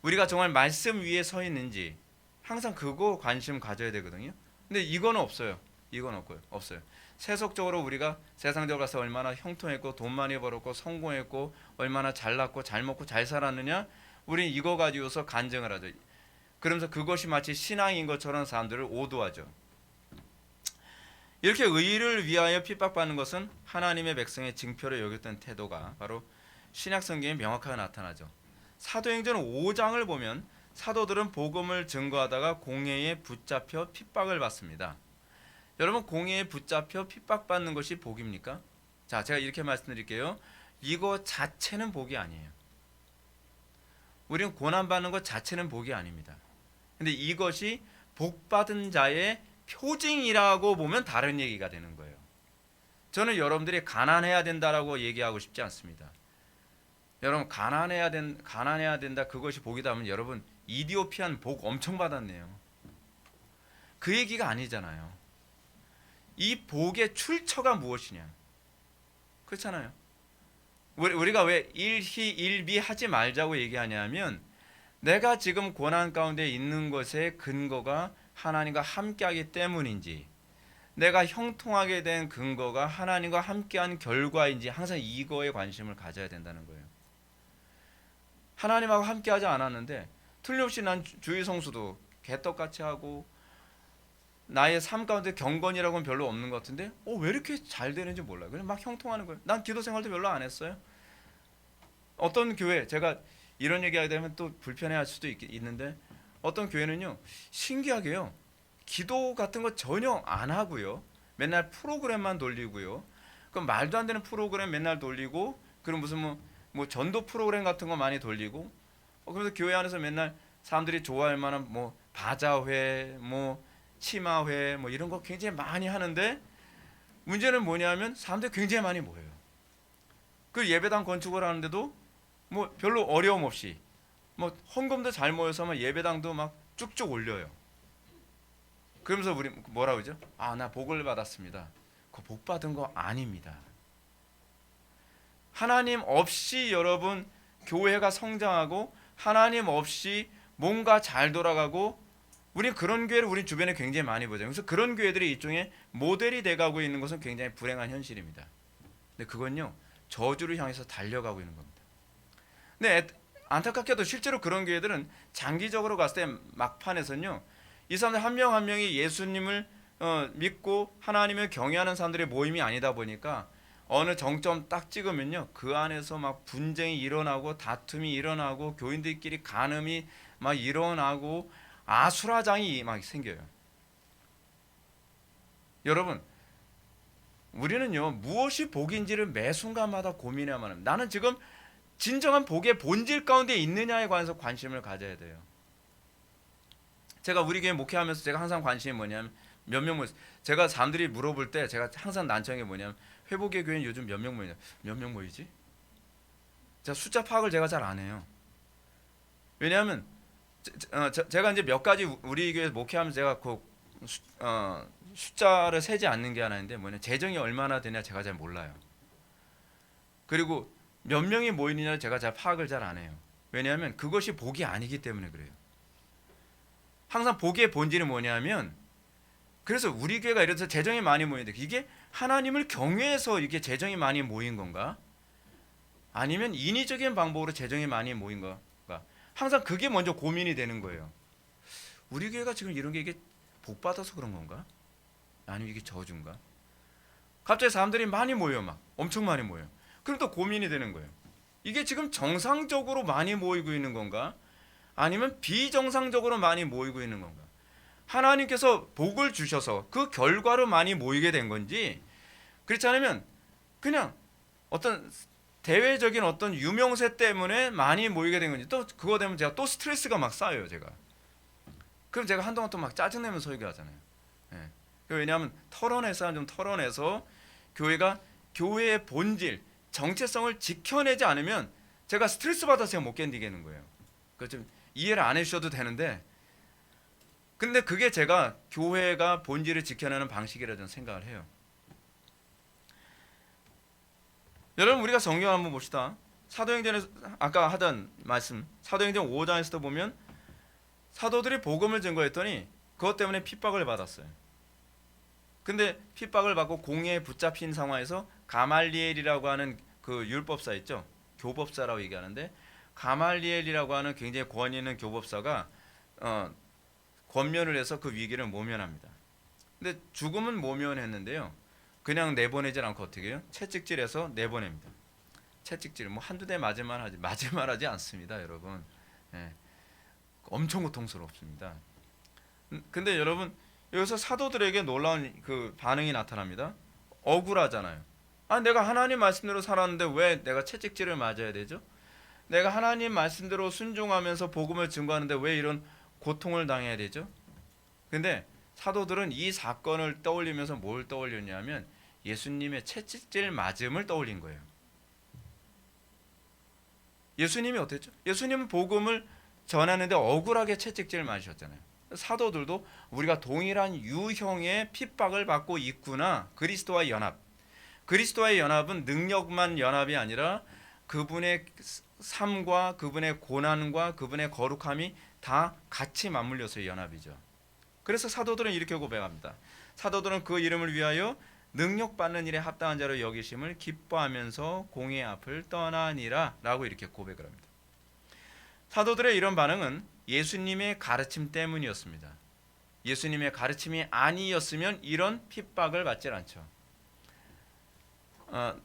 우리가 정말 말씀 위에 서 있는지, 항상 그거 관심 가져야 되거든요. 근데 이건 없어요. 이건 없어요. 세속적으로 우리가 세상적으로 가서 얼마나 형통했고 돈 많이 벌었고 성공했고 얼마나 잘났고 잘 먹고 잘 살았느냐, 우리는 이거 가지고서 간증을 하죠. 그러면서 그것이 마치 신앙인 것처럼 사람들을 오도하죠. 이렇게 의를 위하여 핍박받는 것은 하나님의 백성의 징표로 여겼던 태도가 바로 신약 성경에 명확하게 나타나죠. 사도행전 5장을 보면 사도들은 복음을 증거하다가 공회에 붙잡혀 핍박을 받습니다. 여러분, 공회에 붙잡혀 핍박받는 것이 복입니까? 자, 제가 이렇게 말씀드릴게요. 이거 자체는 복이 아니에요. 우리는 고난받는 것 자체는 복이 아닙니다. 근데 이것이 복받은 자의 표징이라고 보면 다른 얘기가 되는 거예요. 저는 여러분들이 가난해야 된다라고 얘기하고 싶지 않습니다. 여러분, 가난해야 된다, 그것이 복이다 하면 여러분 이디오피안 복 엄청 받았네요. 그 얘기가 아니잖아요. 이 복의 출처가 무엇이냐? 그렇잖아요. 우리가 왜 일희 일비 하지 말자고 얘기하냐면, 내가 지금 고난 가운데 있는 것의 근거가 하나님과 함께하기 때문인지, 내가 형통하게 된 근거가 하나님과 함께한 결과인지, 항상 이거에 관심을 가져야 된다는 거예요. 하나님하고 함께하지 않았는데 틀림없이 난 주의 성수도 개떡같이 하고 나의 삶 가운데 경건이라고는 별로 없는 것 같은데 왜 이렇게 잘 되는지 몰라요. 그냥 막 형통하는 거예요. 난 기도 생활도 별로 안 했어요. 어떤 교회, 제가 이런 얘기하게 되면 또 불편해할 수도 있는데, 어떤 교회는요 신기하게요 기도 같은 거 전혀 안 하고요, 맨날 프로그램만 돌리고요, 그 말도 안 되는 프로그램 맨날 돌리고, 그럼 무슨 뭐 전도 프로그램 같은 거 많이 돌리고, 그래서 교회 안에서 맨날 사람들이 좋아할 만한 뭐 바자회, 뭐 치마회, 뭐 이런 거 굉장히 많이 하는데, 문제는 뭐냐면 사람들이 굉장히 많이 모여요. 그 예배당 건축을 하는데도 뭐 별로 어려움 없이 뭐 헌금도 잘 모여서 막 예배당도 막 쭉쭉 올려요. 그러면서 우리 뭐라 그러죠? 나 복을 받았습니다. 그 복 받은 거 아닙니다. 하나님 없이 여러분 교회가 성장하고, 하나님 없이 뭔가 잘 돌아가고, 우리 그런 교회를 우리 주변에 굉장히 많이 보죠. 그래서 그런 교회들이 일종의 모델이 돼가고 있는 것은 굉장히 불행한 현실입니다. 근데 그건요 저주를 향해서 달려가고 있는 겁니다. 근데 안타깝게도 실제로 그런 교회들은 장기적으로 갔을 때 막판에서는요, 이 사람들 한 명 한 명이 예수님을 믿고 하나님을 경외하는 사람들의 모임이 아니다 보니까 어느 정점 딱 찍으면요 그 안에서 막 분쟁이 일어나고 다툼이 일어나고 교인들끼리 간음이 막 일어나고 아수라장이 막 생겨요. 여러분, 우리는요 무엇이 복인지를 매 순간마다 고민해야만 합니다. 나는 지금 진정한 복의 본질 가운데 있느냐에 관해서 관심을 가져야 돼요. 제가 우리 교회 목회하면서 제가 항상 관심이 뭐냐면, 제가 사람들이 물어볼 때 제가 항상 난처한 게 뭐냐면, 회복의 교회는 요즘 몇 명 모이냐? 몇 명 모이지? 제가 숫자 파악을 제가 잘 안 해요. 왜냐하면 제가 이제 몇 가지 우리 교회 목회하면서 제가 숫자를 세지 않는 게 하나 있는데, 재정이 얼마나 되냐 제가 잘 몰라요. 그리고 몇 명이 모이느냐를 제가 잘 파악을 잘 안 해요. 왜냐하면 그것이 복이 아니기 때문에 그래요. 항상 복의 본질이 뭐냐면, 그래서 우리 교회가 이래서 재정이 많이 모이는데 이게 하나님을 경외해서 이게 재정이 많이 모인 건가? 아니면 인위적인 방법으로 재정이 많이 모인 건가? 항상 그게 먼저 고민이 되는 거예요. 우리 교회가 지금 이런 게 이게 복 받아서 그런 건가? 아니면 이게 저주인가? 갑자기 사람들이 많이 모여, 막 엄청 많이 모여. 그럼 또 고민이 되는 거예요. 이게 지금 정상적으로 많이 모이고 있는 건가? 아니면 비정상적으로 많이 모이고 있는 건가? 하나님께서 복을 주셔서 그 결과로 많이 모이게 된 건지, 그렇지 않으면 그냥 어떤 대외적인 어떤 유명세 때문에 많이 모이게 된 건지, 또 그거 되면 제가 또 스트레스가 막 쌓여요, 제가. 그럼 제가 한동안 또 막 짜증내면서 설교하잖아요. 예. 왜냐하면 좀 털어내서 교회가 교회의 본질, 정체성을 지켜내지 않으면 제가 스트레스 받아서 제가 못 견디겠는 거예요. 그거 좀 이해를 안 해주셔도 되는데, 근데 그게 제가 교회가 본질을 지켜내는 방식이라 저는 생각을 해요. 여러분, 우리가 성경 한번 봅시다. 사도행전에서 아까 하던 말씀, 사도행전 5장에서도 보면 사도들이 복음을 증거했더니 그것 때문에 핍박을 받았어요. 근데 핍박을 받고 공회에 붙잡힌 상황에서 가말리엘이라고 하는 그 율법사 있죠, 교법사라고 얘기하는데, 가말리엘이라고 하는 굉장히 권위 있는 교법사가 권면을 해서 그 위기를 모면합니다. 근데 죽음은 모면했는데요, 그냥 내보내질 않고 어떻게 해요? 채찍질해서 내보냅니다. 채찍질 뭐 한두 대 맞을 만하지 않습니다, 여러분. 예, 엄청 고통스럽습니다. 근데 여러분 여기서 사도들에게 놀라운 그 반응이 나타납니다. 억울하잖아요. 아, 내가 하나님 말씀대로 살았는데 왜 내가 채찍질을 맞아야 되죠? 내가 하나님 말씀대로 순종하면서 복음을 증거하는데 왜 이런 고통을 당해야 되죠? 근데 사도들은 이 사건을 떠올리면서 뭘 떠올렸냐면 예수님의 채찍질 맞음을 떠올린 거예요. 예수님이 어땠죠? 예수님은 복음을 전하는데 억울하게 채찍질 맞으셨잖아요. 사도들도 우리가 동일한 유형의 핍박을 받고 있구나. 그리스도와의 연합. 그리스도와의 연합은 능력만 연합이 아니라 그분의 삶과 그분의 고난과 그분의 거룩함이 다 같이 맞물려서의 연합이죠. 그래서 사도들은 이렇게 고백합니다. 사도들은 그 이름을 위하여 능력받는 일에 합당한 자로 여기심을 기뻐하면서 공의 앞을 떠나니라 라고 이렇게 고백을 합니다. 사도들의 이런 반응은 예수님의 가르침 때문이었습니다. 예수님의 가르침이 아니었으면 이런 핍박을 받지 않죠.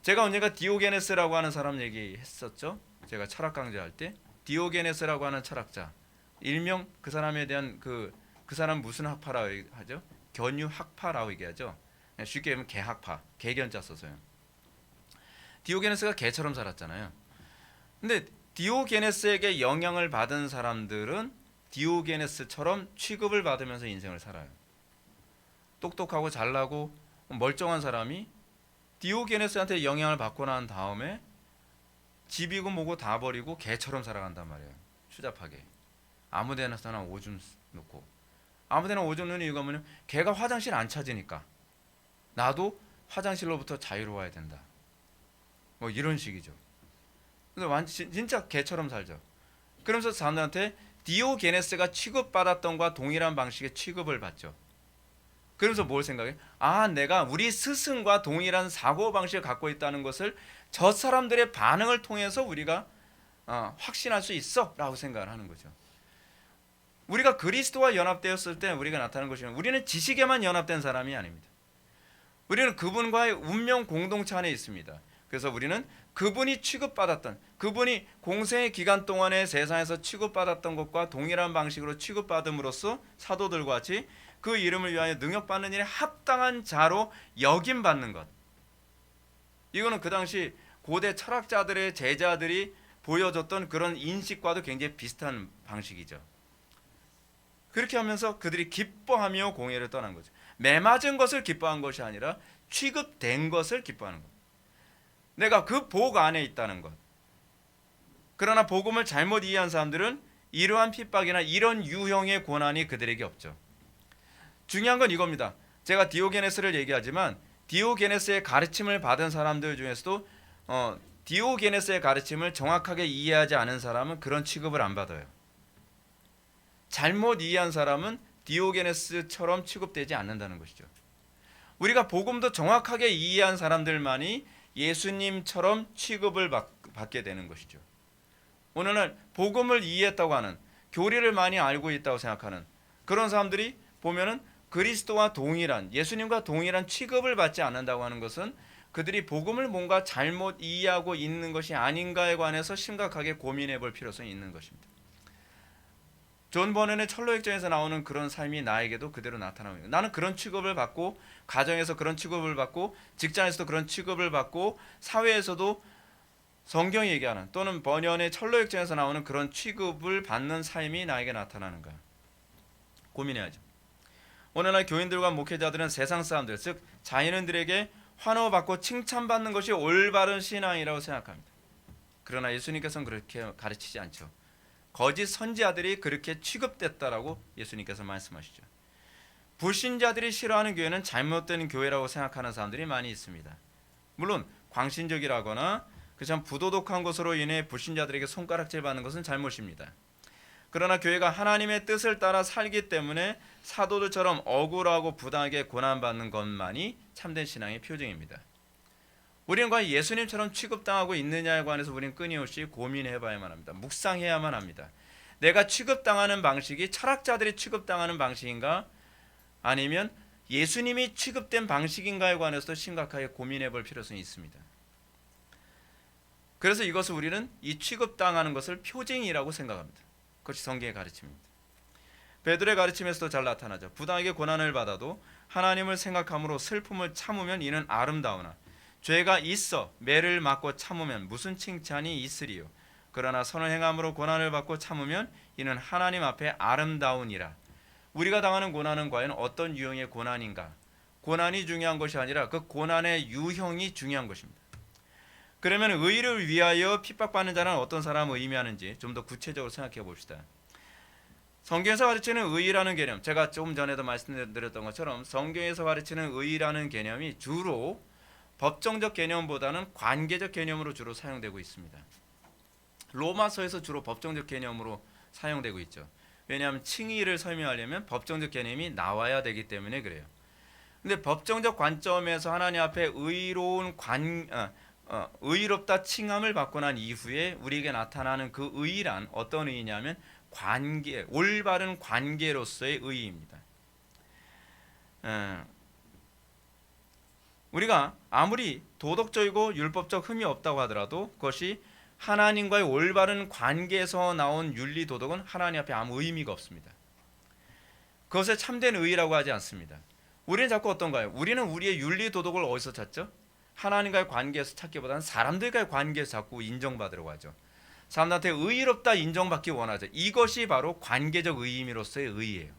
제가 언젠가 디오게네스라고 하는 사람 얘기했었죠. 제가 철학 강좌할 때 디오게네스라고 하는 철학자, 일명 그 사람에 대한 그 사람 무슨 학파라고 하죠? 견유 학파라고 얘기하죠. 쉽게 얘기하면 개학파, 개견자 써서요. 디오게네스가 개처럼 살았잖아요. 근데 디오게네스에게 영향을 받은 사람들은 디오게네스처럼 취급을 받으면서 인생을 살아요. 똑똑하고 잘나고 멀쩡한 사람이 디오게네스한테 영향을 받고 난 다음에 집이고 뭐고 다 버리고 개처럼 살아간단 말이에요. 추잡하게. 아무데나 오줌 놓고. 아무데나 오줌 놓는 이유가 뭐냐면 개가 화장실 안 찾으니까 나도 화장실로부터 자유로워야 된다. 뭐 이런 식이죠. 근데 진짜 개처럼 살죠. 그러면서 사람들한테 디오게네스가 취급받았던과 동일한 방식의 취급을 받죠. 그러면서 뭘 생각해? 아, 내가 우리 스승과 동일한 사고방식을 갖고 있다는 것을 저 사람들의 반응을 통해서 우리가 확신할 수 있어 라고 생각을 하는 거죠. 우리가 그리스도와 연합되었을 때 우리가 나타나는 것이면 우리는 지식에만 연합된 사람이 아닙니다. 우리는 그분과의 운명 공동체 안에 있습니다. 그래서 우리는 그분이 취급받았던, 그분이 공생의 기간 동안에 세상에서 취급받았던 것과 동일한 방식으로 취급받음으로써 사도들과 같이 그 이름을 위하여 능력받는 일에 합당한 자로 여김받는 것. 이거는 그 당시 고대 철학자들의 제자들이 보여줬던 그런 인식과도 굉장히 비슷한 방식이죠. 그렇게 하면서 그들이 기뻐하며 공회를 떠난 거죠. 매맞은 것을 기뻐한 것이 아니라 취급된 것을 기뻐하는 것. 내가 그 복 안에 있다는 것. 그러나 복음을 잘못 이해한 사람들은 이러한 핍박이나 이런 유형의 고난이 그들에게 없죠. 중요한 건 이겁니다. 제가 디오게네스를 얘기하지만 디오게네스의 가르침을 받은 사람들 중에서도 디오게네스의 가르침을 정확하게 이해하지 않은 사람은 그런 취급을 안 받아요. 잘못 이해한 사람은 디오게네스처럼 취급되지 않는다는 것이죠. 우리가 복음도 정확하게 이해한 사람들만이 예수님처럼 취급을 받게 되는 것이죠. 오늘날 복음을 이해했다고 하는, 교리를 많이 알고 있다고 생각하는 그런 사람들이 보면은 그리스도와 동일한, 예수님과 동일한 취급을 받지 않는다고 하는 것은 그들이 복음을 뭔가 잘못 이해하고 있는 것이 아닌가에 관해서 심각하게 고민해 볼 필요성이 있는 것입니다. 존 버넌의 철로역정에서 나오는 그런 삶이 나에게도 그대로 나타납니다. 나는 그런 취급을 받고, 가정에서 그런 취급을 받고, 직장에서도 그런 취급을 받고, 사회에서도 성경이 얘기하는 또는 버넌의 철로역정에서 나오는 그런 취급을 받는 삶이 나에게 나타나는가 고민해야죠. 오늘날 교인들과 목회자들은 세상 사람들, 즉 자연인들에게 환호받고 칭찬받는 것이 올바른 신앙이라고 생각합니다. 그러나 예수님께서는 그렇게 가르치지 않죠. 거짓 선지자들이 그렇게 취급됐다라고 예수님께서 말씀하시죠. 불신자들이 싫어하는 교회는 잘못된 교회라고 생각하는 사람들이 많이 있습니다. 물론 광신적이라거나 참 부도덕한 것으로 인해 불신자들에게 손가락질 받는 것은 잘못입니다. 그러나 교회가 하나님의 뜻을 따라 살기 때문에 사도들처럼 억울하고 부당하게 고난받는 것만이 참된 신앙의 표징입니다. 우리는 과연 예수님처럼 취급당하고 있느냐에 관해서 우리는 끊임없이 고민해봐야만 합니다. 묵상해야만 합니다. 내가 취급당하는 방식이 철학자들이 취급당하는 방식인가, 아니면 예수님이 취급된 방식인가에 관해서도 심각하게 고민해볼 필요성이 있습니다. 그래서 이것을 우리는 이 취급당하는 것을 표징이라고 생각합니다. 그것이 성경의 가르침입니다. 베드로의 가르침에서도 잘 나타나죠. 부당하게 고난을 받아도 하나님을 생각함으로 슬픔을 참으면 이는 아름다우나 죄가 있어 매를 맞고 참으면 무슨 칭찬이 있으리요. 그러나 선을 행함으로 고난을 받고 참으면 이는 하나님 앞에 아름다우니라. 우리가 당하는 고난은 과연 어떤 유형의 고난인가? 고난이 중요한 것이 아니라 그 고난의 유형이 중요한 것입니다. 그러면 의를 위하여 핍박받는 자는 어떤 사람을 의미하는지 좀 더 구체적으로 생각해 봅시다. 성경에서 가르치는 의라는 개념, 제가 조금 전에도 말씀드렸던 것처럼 성경에서 가르치는 의라는 개념이 주로 법정적 개념보다는 관계적 개념으로 주로 사용되고 있습니다. 로마서에서 주로 법정적 개념으로 사용되고 있죠. 왜냐하면 칭의를 설명하려면 법정적 개념이 나와야 되기 때문에 그래요. 근데 법정적 관점에서 하나님 앞에 의롭다 칭함을 받고 난 이후에 우리에게 나타나는 그 의란 어떤 의냐면 관계, 올바른 관계로서의 의입니다. 우리가 아무리 도덕적이고 율법적 흠이 없다고 하더라도 그것이 하나님과의 올바른 관계에서 나온 윤리 도덕은 하나님 앞에 아무 의미가 없습니다. 그것에 참된 의라고 하지 않습니다. 우리는 자꾸 어떤가요? 우리는 우리의 윤리 도덕을 어디서 찾죠? 하나님과의 관계에서 찾기보다는 사람들과의 관계에서 자꾸 인정받으려고 하죠. 사람들한테 의롭다 인정받기 원하죠. 이것이 바로 관계적 의미로서의 의예요.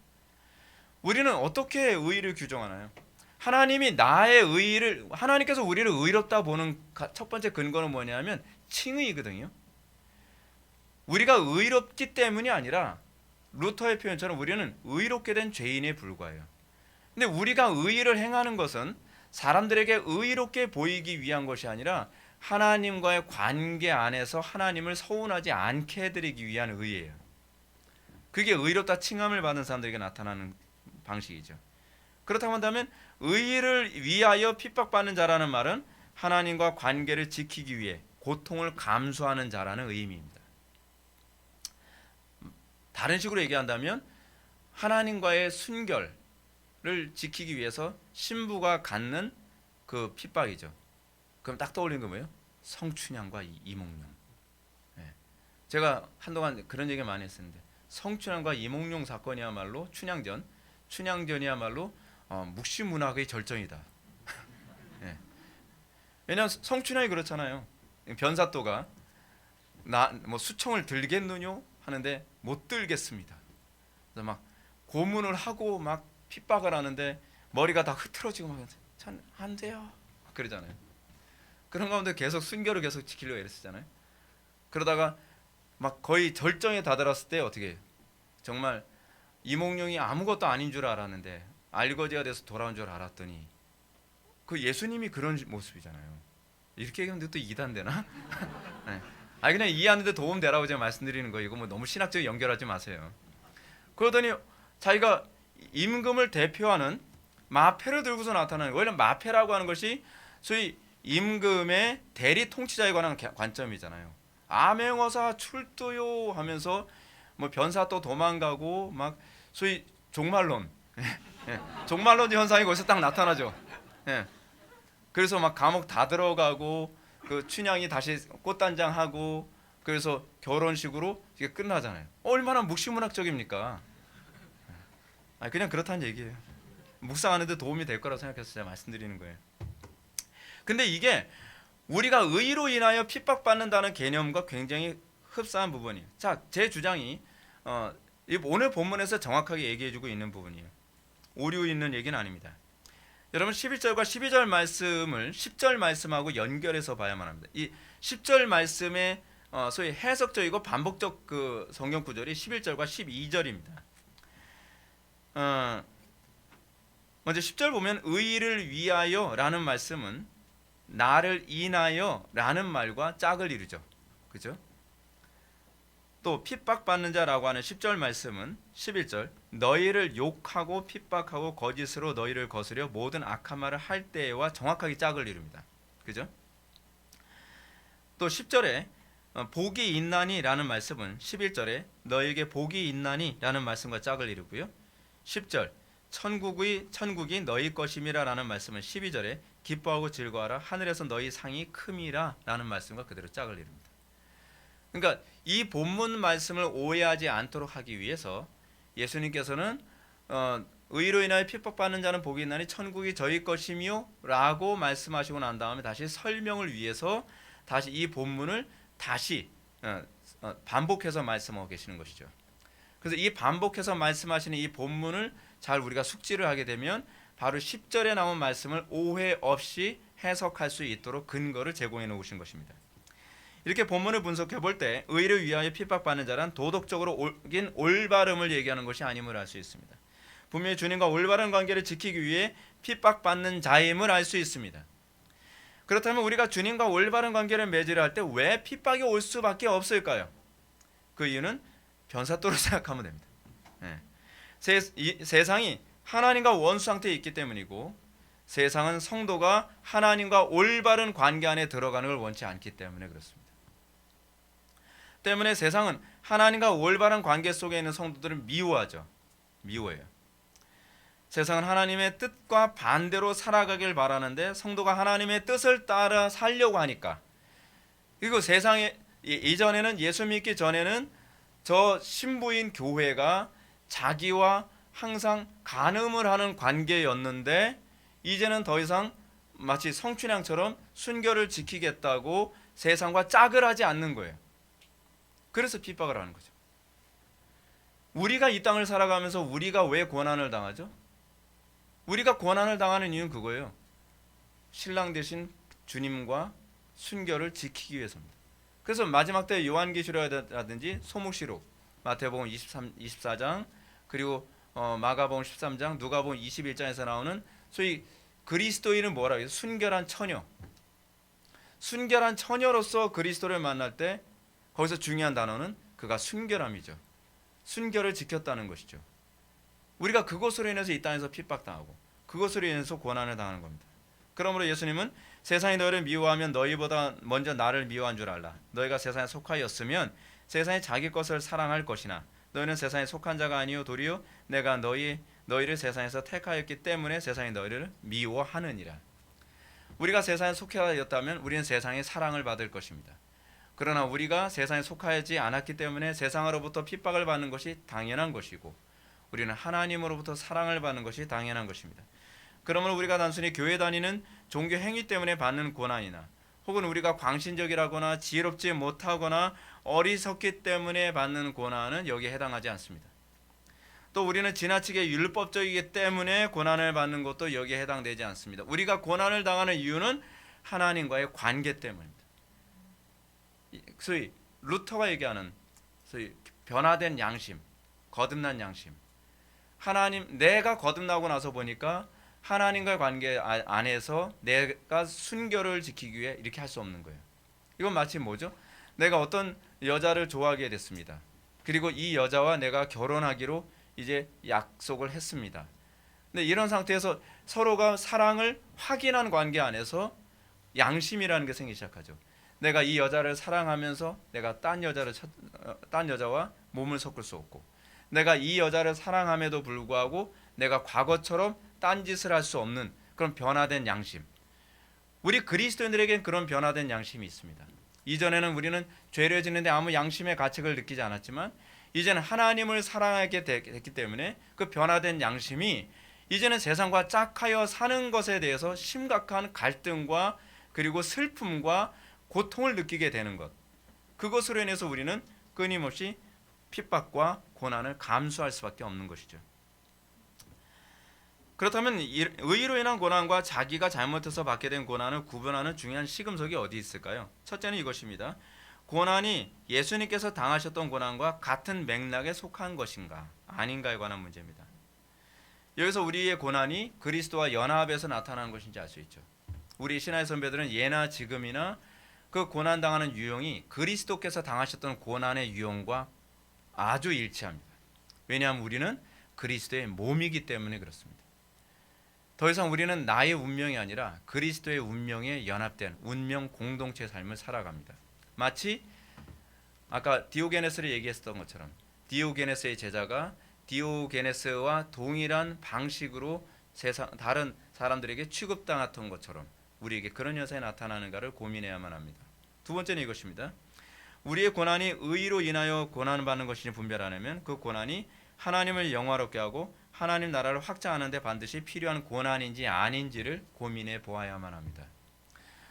우리는 어떻게 의를 규정하나요? 하나님께서 우리를 의롭다 보는 첫 번째 근거는 뭐냐면 칭의거든요. 우리가 의롭기 때문이 아니라 루터의 표현처럼 우리는 의롭게 된 죄인에 불과해요. 근데 우리가 의를 행하는 것은 사람들에게 의롭게 보이기 위한 것이 아니라 하나님과의 관계 안에서 하나님을 서운하지 않게 해드리기 위한 의예요. 그게 의롭다 칭함을 받은 사람들에게 나타나는 방식이죠. 그렇다고 한다면 의를 위하여 핍박받는 자라는 말은 하나님과 관계를 지키기 위해 고통을 감수하는 자라는 의미입니다. 다른 식으로 얘기한다면 하나님과의 순결을 지키기 위해서 신부가 갖는 그 핍박이죠. 그럼 딱 떠올리는 거 뭐예요? 성춘향과 이몽룡. 제가 한동안 그런 얘기 많이 했었는데 성춘향과 이몽룡 사건이야말로 춘향전이야말로 묵시문학의 절정이다. 왜냐하면 성춘향이 그렇잖아요. 변사또가 수청을 들겠느뇨 하는데 못 들겠습니다. 그래서 막 고문을 하고 막 핍박을 하는데 머리가 다 흐트러지고 막 안 돼요 그러잖아요. 그런 가운데 계속 순결을 계속 지키려고 애쓰잖아요. 그러다가 막 거의 절정에 다다랐을 때 어떻게 해요? 정말 이몽룡이 아무것도 아닌 줄 알았는데 알거지가 돼서 돌아온 줄 알았더니 그 예수님이 그런 모습이잖아요. 이렇게 얘기하면 또 이단되나? 네. 그냥 이해하는데 도움되라고 제가 말씀드리는 거예요. 이거 뭐 너무 신학적으로 연결하지 마세요. 그러더니 자기가 임금을 대표하는 마패를 들고서 나타나는 거예요. 원래 마패라고 하는 것이 소위 임금의 대리 통치자에 관한 관점이잖아요. 암행어사 출두요 하면서 뭐 변사또 도망가고 막 소위 종말론, 종말론 현상이 거기서 딱 나타나죠. 그래서 막 감옥 다 들어가고 그 춘향이 다시 꽃단장하고 그래서 결혼식으로 이게 끝나잖아요. 얼마나 묵시문학적입니까? 그냥 그렇다는 얘기예요. 묵상하는데 도움이 될 거라고 생각해서 제가 말씀드리는 거예요. 근데 이게 우리가 의로 인하여 핍박받는다는 개념과 굉장히 흡사한 부분이에요. 자, 제 주장이 오늘 본문에서 정확하게 얘기해주고 있는 부분이에요. 오류 있는 얘기는 아닙니다. 여러분 11절과 12절 말씀을 10절 말씀하고 연결해서 봐야만 합니다. 이 10절 말씀의 소위 해석적이고 반복적 그 성경 구절이 11절과 12절입니다. 먼저 10절 보면 의를 위하여 라는 말씀은 나를 인하여 라는 말과 짝을 이루죠. 그죠? 또 핍박받는 자라고 하는 10절 말씀은 11절 너희를 욕하고 핍박하고 거짓으로 너희를 거스려 모든 악한 말을 할 때와 정확하게 짝을 이룹니다. 그죠? 또 10절에 복이 있나니 라는 말씀은 11절에 너에게 복이 있나니 라는 말씀과 짝을 이루고요. 10절 천국이 너희 것임이라라는 말씀은 12절에 기뻐하고 즐거워하라 하늘에서 너희 상이 큼이라라는 말씀과 그대로 짝을 이룹니다. 그러니까 이 본문 말씀을 오해하지 않도록 하기 위해서 예수님께서는 의로 인하여 핍박받는 자는 복이 있나니 천국이 저희 것이며 라고 말씀하시고 난 다음에 다시 설명을 위해서 다시 이 본문을 다시 반복해서 말씀하고 계시는 것이죠. 그래서 이 반복해서 말씀하시는 이 본문을 잘 우리가 숙지를 하게 되면 바로 10절에 나온 말씀을 오해 없이 해석할 수 있도록 근거를 제공해 놓으신 것입니다. 이렇게 본문을 분석해 볼 때 의를 위하여 핍박받는 자란 도덕적으로 옳긴 올바름을 얘기하는 것이 아님을 알 수 있습니다. 분명히 주님과 올바른 관계를 지키기 위해 핍박받는 자임을 알 수 있습니다. 그렇다면 우리가 주님과 올바른 관계를 맺으려 할 때 왜 핍박이 올 수밖에 없을까요? 그 이유는 변사또로 생각하면 됩니다. 세상이 하나님과 원수 상태에 있기 때문이고 세상은 성도가 하나님과 올바른 관계 안에 들어가는 걸 원치 않기 때문에 그렇습니다. 때문에 세상은 하나님과 올바른 관계 속에 있는 성도들을 미워하죠. 미워해요. 세상은 하나님의 뜻과 반대로 살아가길 바라는데 성도가 하나님의 뜻을 따라 살려고 하니까, 그리고 세상에 이전에는 예수 믿기 전에는 저 신부인 교회가 자기와 항상 간음을 하는 관계였는데 이제는 더 이상 마치 성춘향처럼 순결을 지키겠다고 세상과 짝을 하지 않는 거예요. 그래서 핍박을 하는 거죠. 우리가 이 땅을 살아가면서 우리가 왜 고난을 당하죠? 우리가 고난을 당하는 이유는 그거예요. 신랑 되신 주님과 순결을 지키기 위해서입니다. 그래서 마지막 때 요한계시록이라든지 소묵시록, 마태복음 24장, 그리고 마가복음 13장, 누가복음 21장에서 나오는 소위 그리스도인은 뭐라 해요? 순결한 처녀. 순결한 처녀로서 그리스도를 만날 때 거기서 중요한 단어는 그가 순결함이죠. 순결을 지켰다는 것이죠. 우리가 그것으로 인해서 이 땅에서 핍박당하고 그것으로 인해서 고난을 당하는 겁니다. 그러므로 예수님은 세상이 너희를 미워하면 너희보다 먼저 나를 미워한 줄 알라. 너희가 세상에 속하였으면 세상이 자기 것을 사랑할 것이나 너희는 세상에 속한 자가 아니요 도리어 내가 너희를 세상에서 택하였기 때문에 세상이 너희를 미워하느니라. 우리가 세상에 속하였다면 우리는 세상의 사랑을 받을 것입니다. 그러나 우리가 세상에 속하지 않았기 때문에 세상으로부터 핍박을 받는 것이 당연한 것이고 우리는 하나님으로부터 사랑을 받는 것이 당연한 것입니다. 그러면 우리가 단순히 교회 다니는 종교 행위 때문에 받는 고난이나 혹은 우리가 광신적이라거나 지혜롭지 못하거나 어리석기 때문에 받는 고난은 여기에 해당하지 않습니다. 또 우리는 지나치게 율법적이기 때문에 고난을 받는 것도 여기에 해당되지 않습니다. 우리가 고난을 당하는 이유는 하나님과의 관계 때문입니다. 소위 루터가 얘기하는 소위 변화된 양심, 거듭난 양심. 하나님, 내가 거듭나고 나서 보니까 하나님과의 관계 안에서 내가 순결을 지키기 위해 이렇게 할 수 없는 거예요. 이건 마치 뭐죠? 내가 어떤 여자를 좋아하게 됐습니다. 그리고 이 여자와 내가 결혼하기로 이제 약속을 했습니다. 근데 이런 상태에서 서로가 사랑을 확인한 관계 안에서 양심이라는 게 생기기 시작하죠. 내가 이 여자를 사랑하면서 내가 딴 여자와 몸을 섞을 수 없고, 내가 이 여자를 사랑함에도 불구하고 내가 과거처럼 딴짓을 할 수 없는 그런 변화된 양심. 우리 그리스도인들에겐 그런 변화된 양심이 있습니다. 이전에는 우리는 죄를 짓는데 아무 양심의 가책을 느끼지 않았지만 이제는 하나님을 사랑하게 됐기 때문에 그 변화된 양심이 이제는 세상과 짝하여 사는 것에 대해서 심각한 갈등과 그리고 슬픔과 고통을 느끼게 되는 것, 그것으로 인해서 우리는 끊임없이 핍박과 고난을 감수할 수밖에 없는 것이죠. 그렇다면 의로 인한 고난과 자기가 잘못해서 받게 된 고난을 구분하는 중요한 시금석이 어디 있을까요? 첫째는 이것입니다. 고난이 예수님께서 당하셨던 고난과 같은 맥락에 속한 것인가 아닌가에 관한 문제입니다. 여기서 우리의 고난이 그리스도와 연합해서 나타나는 것인지 알 수 있죠. 우리 신하의 선배들은 예나 지금이나 그 고난 당하는 유형이 그리스도께서 당하셨던 고난의 유형과 아주 일치합니다. 왜냐하면 우리는 그리스도의 몸이기 때문에 그렇습니다. 더 이상 우리는 나의 운명이 아니라 그리스도의 운명에 연합된 운명 공동체의 삶을 살아갑니다. 마치 아까 디오게네스를 얘기했던 것처럼 디오게네스의 제자가 디오게네스와 동일한 방식으로 다른 사람들에게 취급당했던 것처럼 우리에게 그런 현상이 나타나는가를 고민해야만 합니다. 두 번째는 이것입니다. 우리의 고난이 의로 인하여 고난을 받는 것인지 분별하려면 그 고난이 하나님을 영화롭게 하고 하나님 나라를 확장하는 데 반드시 필요한 고난인지 아닌지를 고민해 보아야만 합니다.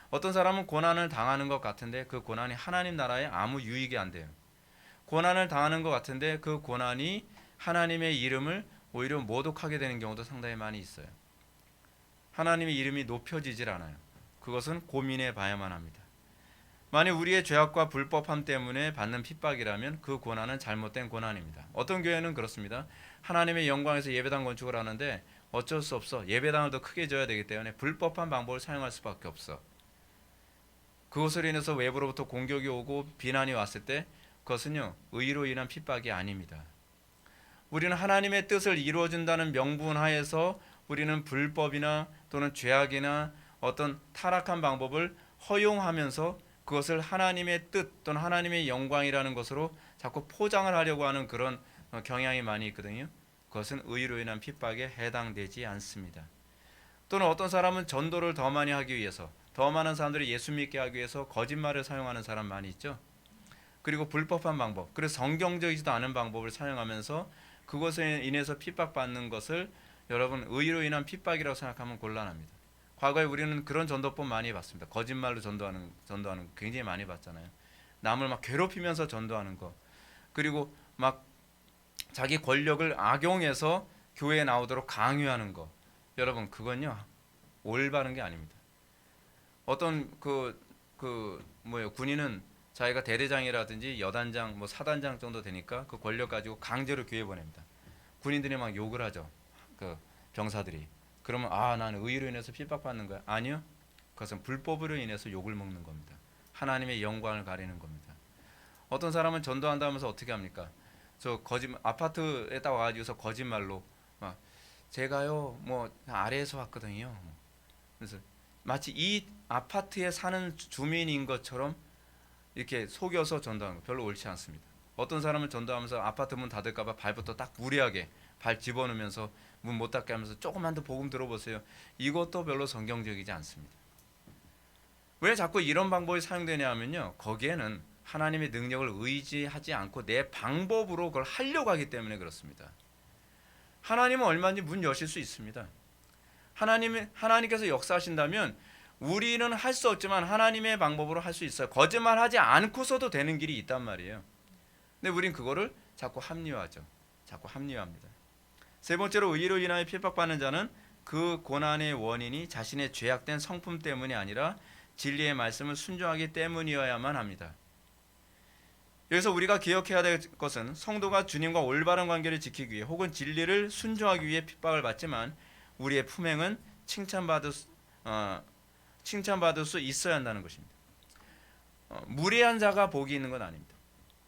어떤 사람은 고난을 당하는 것 같은데 그 고난이 하나님 나라에 아무 유익이 안 돼요. 고난을 당하는 것 같은데 그 고난이 하나님의 이름을 오히려 모독하게 되는 경우도 상당히 많이 있어요. 하나님의 이름이 높여지질 않아요. 그것은 고민해 봐야만 합니다. 만약 우리의 죄악과 불법함 때문에 받는 핍박이라면 그 고난은 잘못된 고난입니다. 어떤 교회는 그렇습니다. 하나님의 영광에서 예배당 건축을 하는데 어쩔 수 없어. 예배당을 더 크게 져야 되기 때문에 불법한 방법을 사용할 수밖에 없어. 그것으로 인해서 외부로부터 공격이 오고 비난이 왔을 때 그것은요, 의로 인한 핍박이 아닙니다. 우리는 하나님의 뜻을 이루어준다는 명분 하에서 우리는 불법이나 또는 죄악이나 어떤 타락한 방법을 허용하면서 그것을 하나님의 뜻 또는 하나님의 영광이라는 것으로 자꾸 포장을 하려고 하는 그런 경향이 많이 있거든요. 그것은 의로 인한 핍박에 해당되지 않습니다. 또는 어떤 사람은 전도를 더 많이 하기 위해서, 더 많은 사람들이 예수 믿게 하기 위해서 거짓말을 사용하는 사람 많이 있죠. 그리고 불법한 방법, 그래서 성경적이지도 않은 방법을 사용하면서 그것에 인해서 핍박받는 것을 여러분 의로 인한 핍박이라고 생각하면 곤란합니다. 과거에 우리는 그런 전도법 많이 봤습니다. 거짓말로 전도하는 거 굉장히 많이 봤잖아요. 남을 막 괴롭히면서 전도하는 거, 그리고 막 자기 권력을 악용해서 교회에 나오도록 강요하는 거. 여러분 그건요 올바른 게 아닙니다. 어떤 군인은 자기가 대대장이라든지 여단장, 사단장 정도 되니까 그 권력 가지고 강제로 교회 보냅니다. 군인들이 막 욕을 하죠. 그 병사들이. 그러면 나는 의로 인해서 핍박받는 거야. 아니요. 그것은 불법으로 인해서 욕을 먹는 겁니다. 하나님의 영광을 가리는 겁니다. 어떤 사람은 전도한다면서 어떻게 합니까? 아파트에 딱 와가지고서 거짓말로 막 제가요 아래에서 왔거든요. 그래서 마치 이 아파트에 사는 주민인 것처럼 이렇게 속여서 전도하는 거 별로 옳지 않습니다. 어떤 사람은 전도하면서 아파트 문 닫을까봐 발부터 딱 무리하게 발 집어넣으면서 문 못 닫게 하면서 조금만 더 복음 들어보세요. 이것도 별로 성경적이지 않습니다. 왜 자꾸 이런 방법이 사용되냐 하면요, 거기에는 하나님의 능력을 의지하지 않고 내 방법으로 그걸 하려고 하기 때문에 그렇습니다. 하나님은 얼마든지 문 여실 수 있습니다. 하나님께서 역사하신다면 우리는 할 수 없지만 하나님의 방법으로 할 수 있어요. 거짓말하지 않고서도 되는 길이 있단 말이에요. 근데 우린 그거를 자꾸 합리화하죠. 자꾸 합리화합니다. 세 번째로 의로 인하여 핍박받는 자는 그 고난의 원인이 자신의 죄악된 성품 때문이 아니라 진리의 말씀을 순종하기 때문이어야만 합니다. 여기서 우리가 기억해야 될 것은 성도가 주님과 올바른 관계를 지키기 위해 혹은 진리를 순종하기 위해 핍박을 받지만 우리의 품행은 칭찬받을 수 있어야 한다는 것입니다. 무례한 자가 복이 있는 건 아닙니다.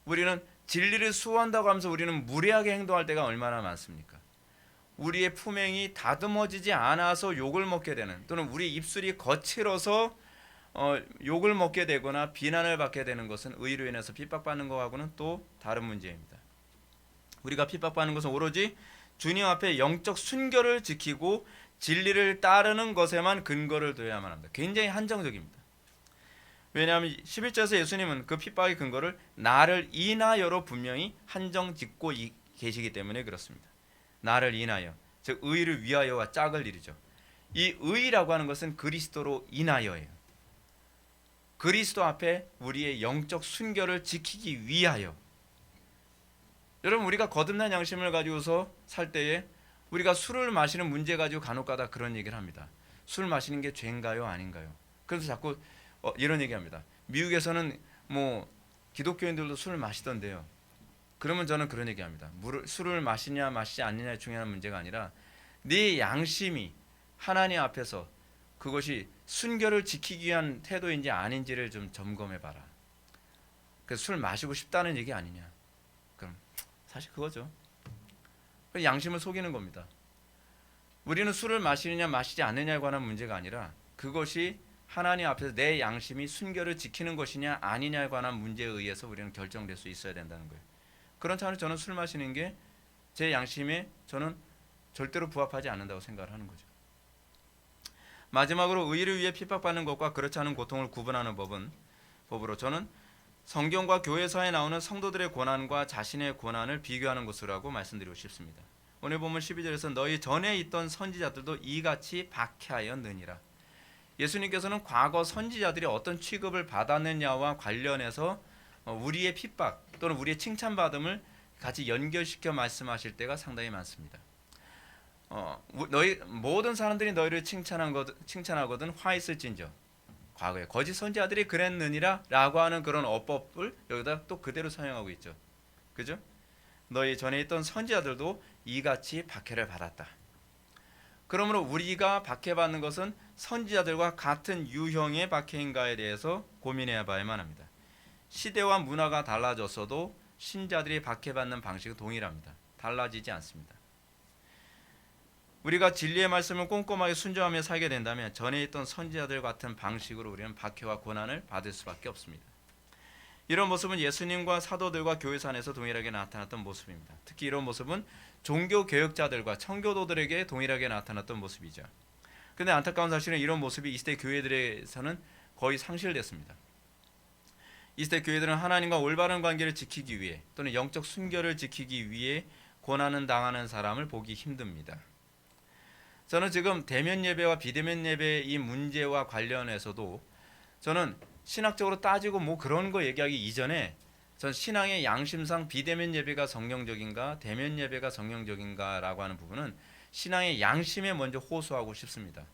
우리는 진리를 수호한다고 하면서 우리는 무례하게 행동할 때가 얼마나 많습니까? 우리의 품행이 다듬어지지 않아서 욕을 먹게 되는, 또는 우리 입술이 거칠어서 욕을 먹게 되거나 비난을 받게 되는 것은 의로 인해서 핍박받는 것하고는 또 다른 문제입니다. 우리가 핍박받는 것은 오로지 주님 앞에 영적 순결을 지키고 진리를 따르는 것에만 근거를 둬야만 합니다. 굉장히 한정적입니다. 왜냐하면 11절에서 예수님은 그 핍박의 근거를 나를 인하여로 분명히 한정 짓고 계시기 때문에 그렇습니다. 나를 인하여, 즉 의를 위하여와 짝을 이루죠. 이 의라고 하는 것은 그리스도로 인하여예요. 그리스도 앞에 우리의 영적 순결을 지키기 위하여. 여러분 우리가 거듭난 양심을 가지고서 살 때에 우리가 술을 마시는 문제 가지고 간혹가다 그런 얘기를 합니다. 술 마시는 게 죄인가요 아닌가요? 그래서 자꾸 이런 얘기합니다. 미국에서는 기독교인들도 술을 마시던데요. 그러면 저는 그런 얘기합니다. 술을 마시냐 마시지 않느냐의 중요한 문제가 아니라 네 양심이 하나님 앞에서 그것이 순결을 지키기 위한 태도인지 아닌지를 좀 점검해봐라. 그래서 술 마시고 싶다는 얘기 아니냐. 그럼 사실 그거죠. 양심을 속이는 겁니다. 우리는 술을 마시느냐 마시지 않느냐에 관한 문제가 아니라 그것이 하나님 앞에서 내 양심이 순결을 지키는 것이냐 아니냐에 관한 문제에 의해서 우리는 결정될 수 있어야 된다는 거예요. 그런 차원에서 저는 술 마시는 게 제 양심에 저는 절대로 부합하지 않는다고 생각을 하는 거죠. 마지막으로 의를 위해 핍박받는 것과 그렇지 않은 고통을 구분하는 법으로 저는 성경과 교회사에 나오는 성도들의 고난과 자신의 고난을 비교하는 것이라고 말씀드리고 싶습니다. 오늘 본문 12절에서 너희 전에 있던 선지자들도 이같이 박해하였느니라. 예수님께서는 과거 선지자들이 어떤 취급을 받았느냐와 관련해서 우리의 핍박 또는 우리의 칭찬받음을 같이 연결시켜 말씀하실 때가 상당히 많습니다. 너희 모든 사람들이 너희를 칭찬하거든 화 있을진저. 과거에 거짓 선지자들이 그랬느니라 라고 하는 그런 어법을 여기다 또 그대로 사용하고 있죠. 그죠? 너희 전에 있던 선지자들도 이같이 박해를 받았다. 그러므로 우리가 박해받는 것은 선지자들과 같은 유형의 박해인가에 대해서 고민해 봐야만 합니다. 시대와 문화가 달라졌어도 신자들이 박해받는 방식은 동일합니다. 달라지지 않습니다. 우리가 진리의 말씀을 꼼꼼하게 순종하며 살게 된다면 전에 있던 선지자들 같은 방식으로 우리는 박해와 고난을 받을 수밖에 없습니다. 이런 모습은 예수님과 사도들과 교회사 안에서 동일하게 나타났던 모습입니다. 특히 이런 모습은 종교 개혁자들과 청교도들에게 동일하게 나타났던 모습이죠. 그런데 안타까운 사실은 이런 모습이 이 시대 교회들에서는 거의 상실됐습니다. 이 시대 교회들은 하나님과 올바른 관계를 지키기 위해 또는 영적 순결을 지키기 위해 고난을 당하는 사람을 보기 힘듭니다. 저는 지금 대면 예배와 비대면 예배의 이 문제와 관련해서도 저는 신학적으로 따지고 뭐 그런 거 얘기하기 이전에 전 신앙의 양심상 비대면 예배가 성경적인가 대면 예배가 성경적인가라고 하는 부분은 신앙의 양심에 먼저 호소하고 싶습니다.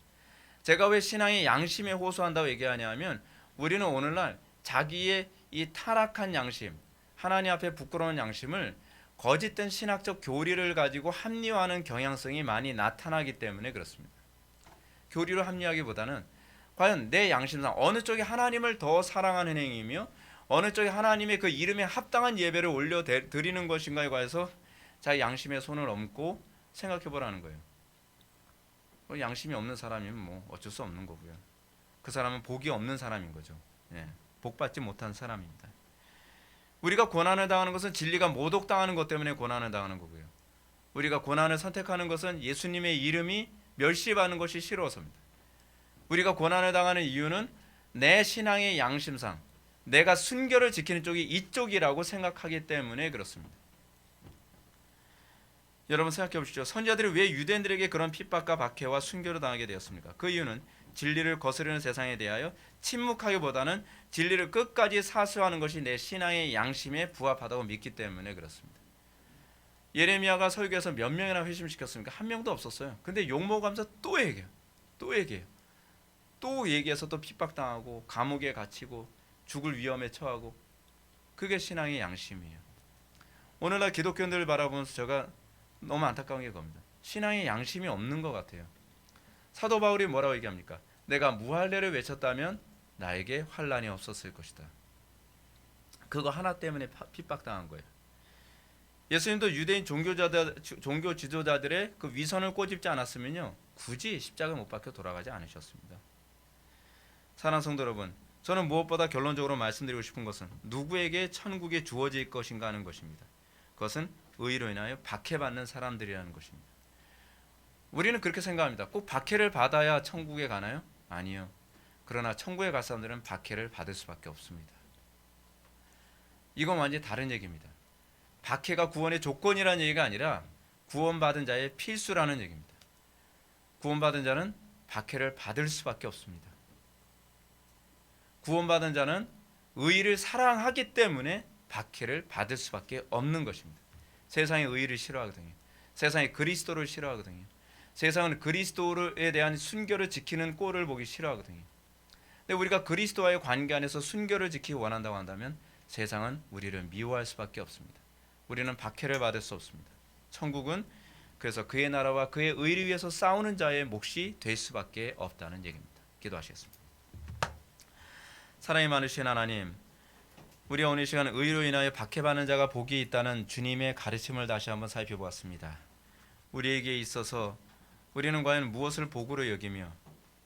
제가 왜 신앙의 양심에 호소한다고 얘기하냐면 우리는 오늘날 자기의 이 타락한 양심, 하나님 앞에 부끄러운 양심을 거짓된 신학적 교리를 가지고 합리화하는 경향성이 많이 나타나기 때문에 그렇습니다. 교리로 합리화하기보다는 과연 내 양심상 어느 쪽이 하나님을 더 사랑하는 행위이며 어느 쪽이 하나님의 그 이름에 합당한 예배를 올려 드리는 것인가에 관해서 자기 양심에 손을 얹고 생각해 보라는 거예요. 양심이 없는 사람이면 뭐 어쩔 수 없는 거고요. 그 사람은 복이 없는 사람인 거죠. 복받지 못한 사람입니다. 우리가 고난을 당하는 것은 진리가 모독당하는 것 때문에 고난을 당하는 거고요. 우리가 고난을 선택하는 것은 예수님의 이름이 멸시받는 것이 싫어서입니다. 우리가 고난을 당하는 이유는 내 신앙의 양심상 내가 순결을 지키는 쪽이 이쪽이라고 생각하기 때문에 그렇습니다. 여러분 생각해 보십시오. 선지자들이 왜 유대인들에게 그런 핍박과 박해와 순교를 당하게 되었습니까? 그 이유는 진리를 거스르는 세상에 대하여 침묵하기보다는 진리를 끝까지 사수하는 것이 내 신앙의 양심에 부합하다고 믿기 때문에 그렇습니다. 예레미야가 설교에서 몇 명이나 회심시켰습니까? 한 명도 없었어요. 근데 욕먹으면서 또 얘기해요. 또 얘기해서 또 핍박당하고 감옥에 갇히고 죽을 위험에 처하고 그게 신앙의 양심이에요. 오늘날 기독교인들을 바라보면서 제가 너무 안타까운 게 겁니다. 신앙의 양심이 없는 것 같아요. 사도 바울이 뭐라고 얘기합니까? 내가 무할례를 외쳤다면 나에게 환난이 없었을 것이다. 그거 하나 때문에 핍박당한 거예요. 예수님도 유대인 종교 지도자들의 그 위선을 꼬집지 않았으면요 굳이 십자가 못 박혀 돌아가지 않으셨습니다. 사랑하는 성도 여러분, 저는 무엇보다 결론적으로 말씀드리고 싶은 것은 누구에게 천국이 주어질 것인가 하는 것입니다. 그것은 의로 인하여 박해받는 사람들이라는 것입니다. 우리는 그렇게 생각합니다. 꼭 박해를 받아야 천국에 가나요? 아니요. 그러나 천국에 갈 사람들은 박해를 받을 수밖에 없습니다. 이건 완전히 다른 얘기입니다. 박해가 구원의 조건이라는 얘기가 아니라 구원받은 자의 필수라는 얘기입니다. 구원받은 자는 박해를 받을 수밖에 없습니다. 구원받은 자는 의를 사랑하기 때문에 박해를 받을 수밖에 없는 것입니다. 세상이 의를 싫어하거든요. 세상이 그리스도를 싫어하거든요. 세상은 그리스도에 대한 순결을 지키는 꼴을 보기 싫어하거든요. 근데 우리가 그리스도와의 관계 안에서 순결을 지키기 원한다고 한다면 세상은 우리를 미워할 수밖에 없습니다. 우리는 박해를 받을 수 없습니다. 천국은 그래서 그의 나라와 그의 의를 위해서 싸우는 자의 몫이 될 수밖에 없다는 얘기입니다. 기도하시겠습니다. 사랑이 많으신 하나님, 우리가 오늘 시간 의로 인하여 박해받는 자가 복이 있다는 주님의 가르침을 다시 한번 살펴보았습니다. 우리에게 있어서 우리는 과연 무엇을 복으로 여기며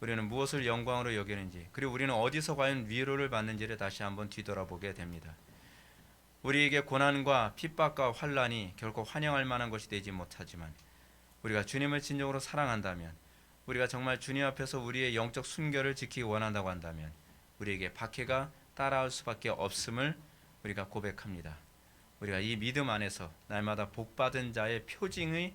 우리는 무엇을 영광으로 여기는지, 그리고 우리는 어디서 과연 위로를 받는지를 다시 한번 뒤돌아보게 됩니다. 우리에게 고난과 핍박과 환난이 결코 환영할 만한 것이 되지 못하지만 우리가 주님을 진정으로 사랑한다면, 우리가 정말 주님 앞에서 우리의 영적 순결을 지키기 원한다고 한다면 우리에게 박해가 따라올 수밖에 없음을 우리가 고백합니다. 우리가 이 믿음 안에서 날마다 복받은 자의 표징을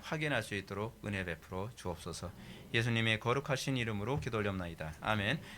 확인할 수 있도록 은혜 베풀어 주옵소서. 예수님의 거룩하신 이름으로 기도 올렵나이다. 아멘.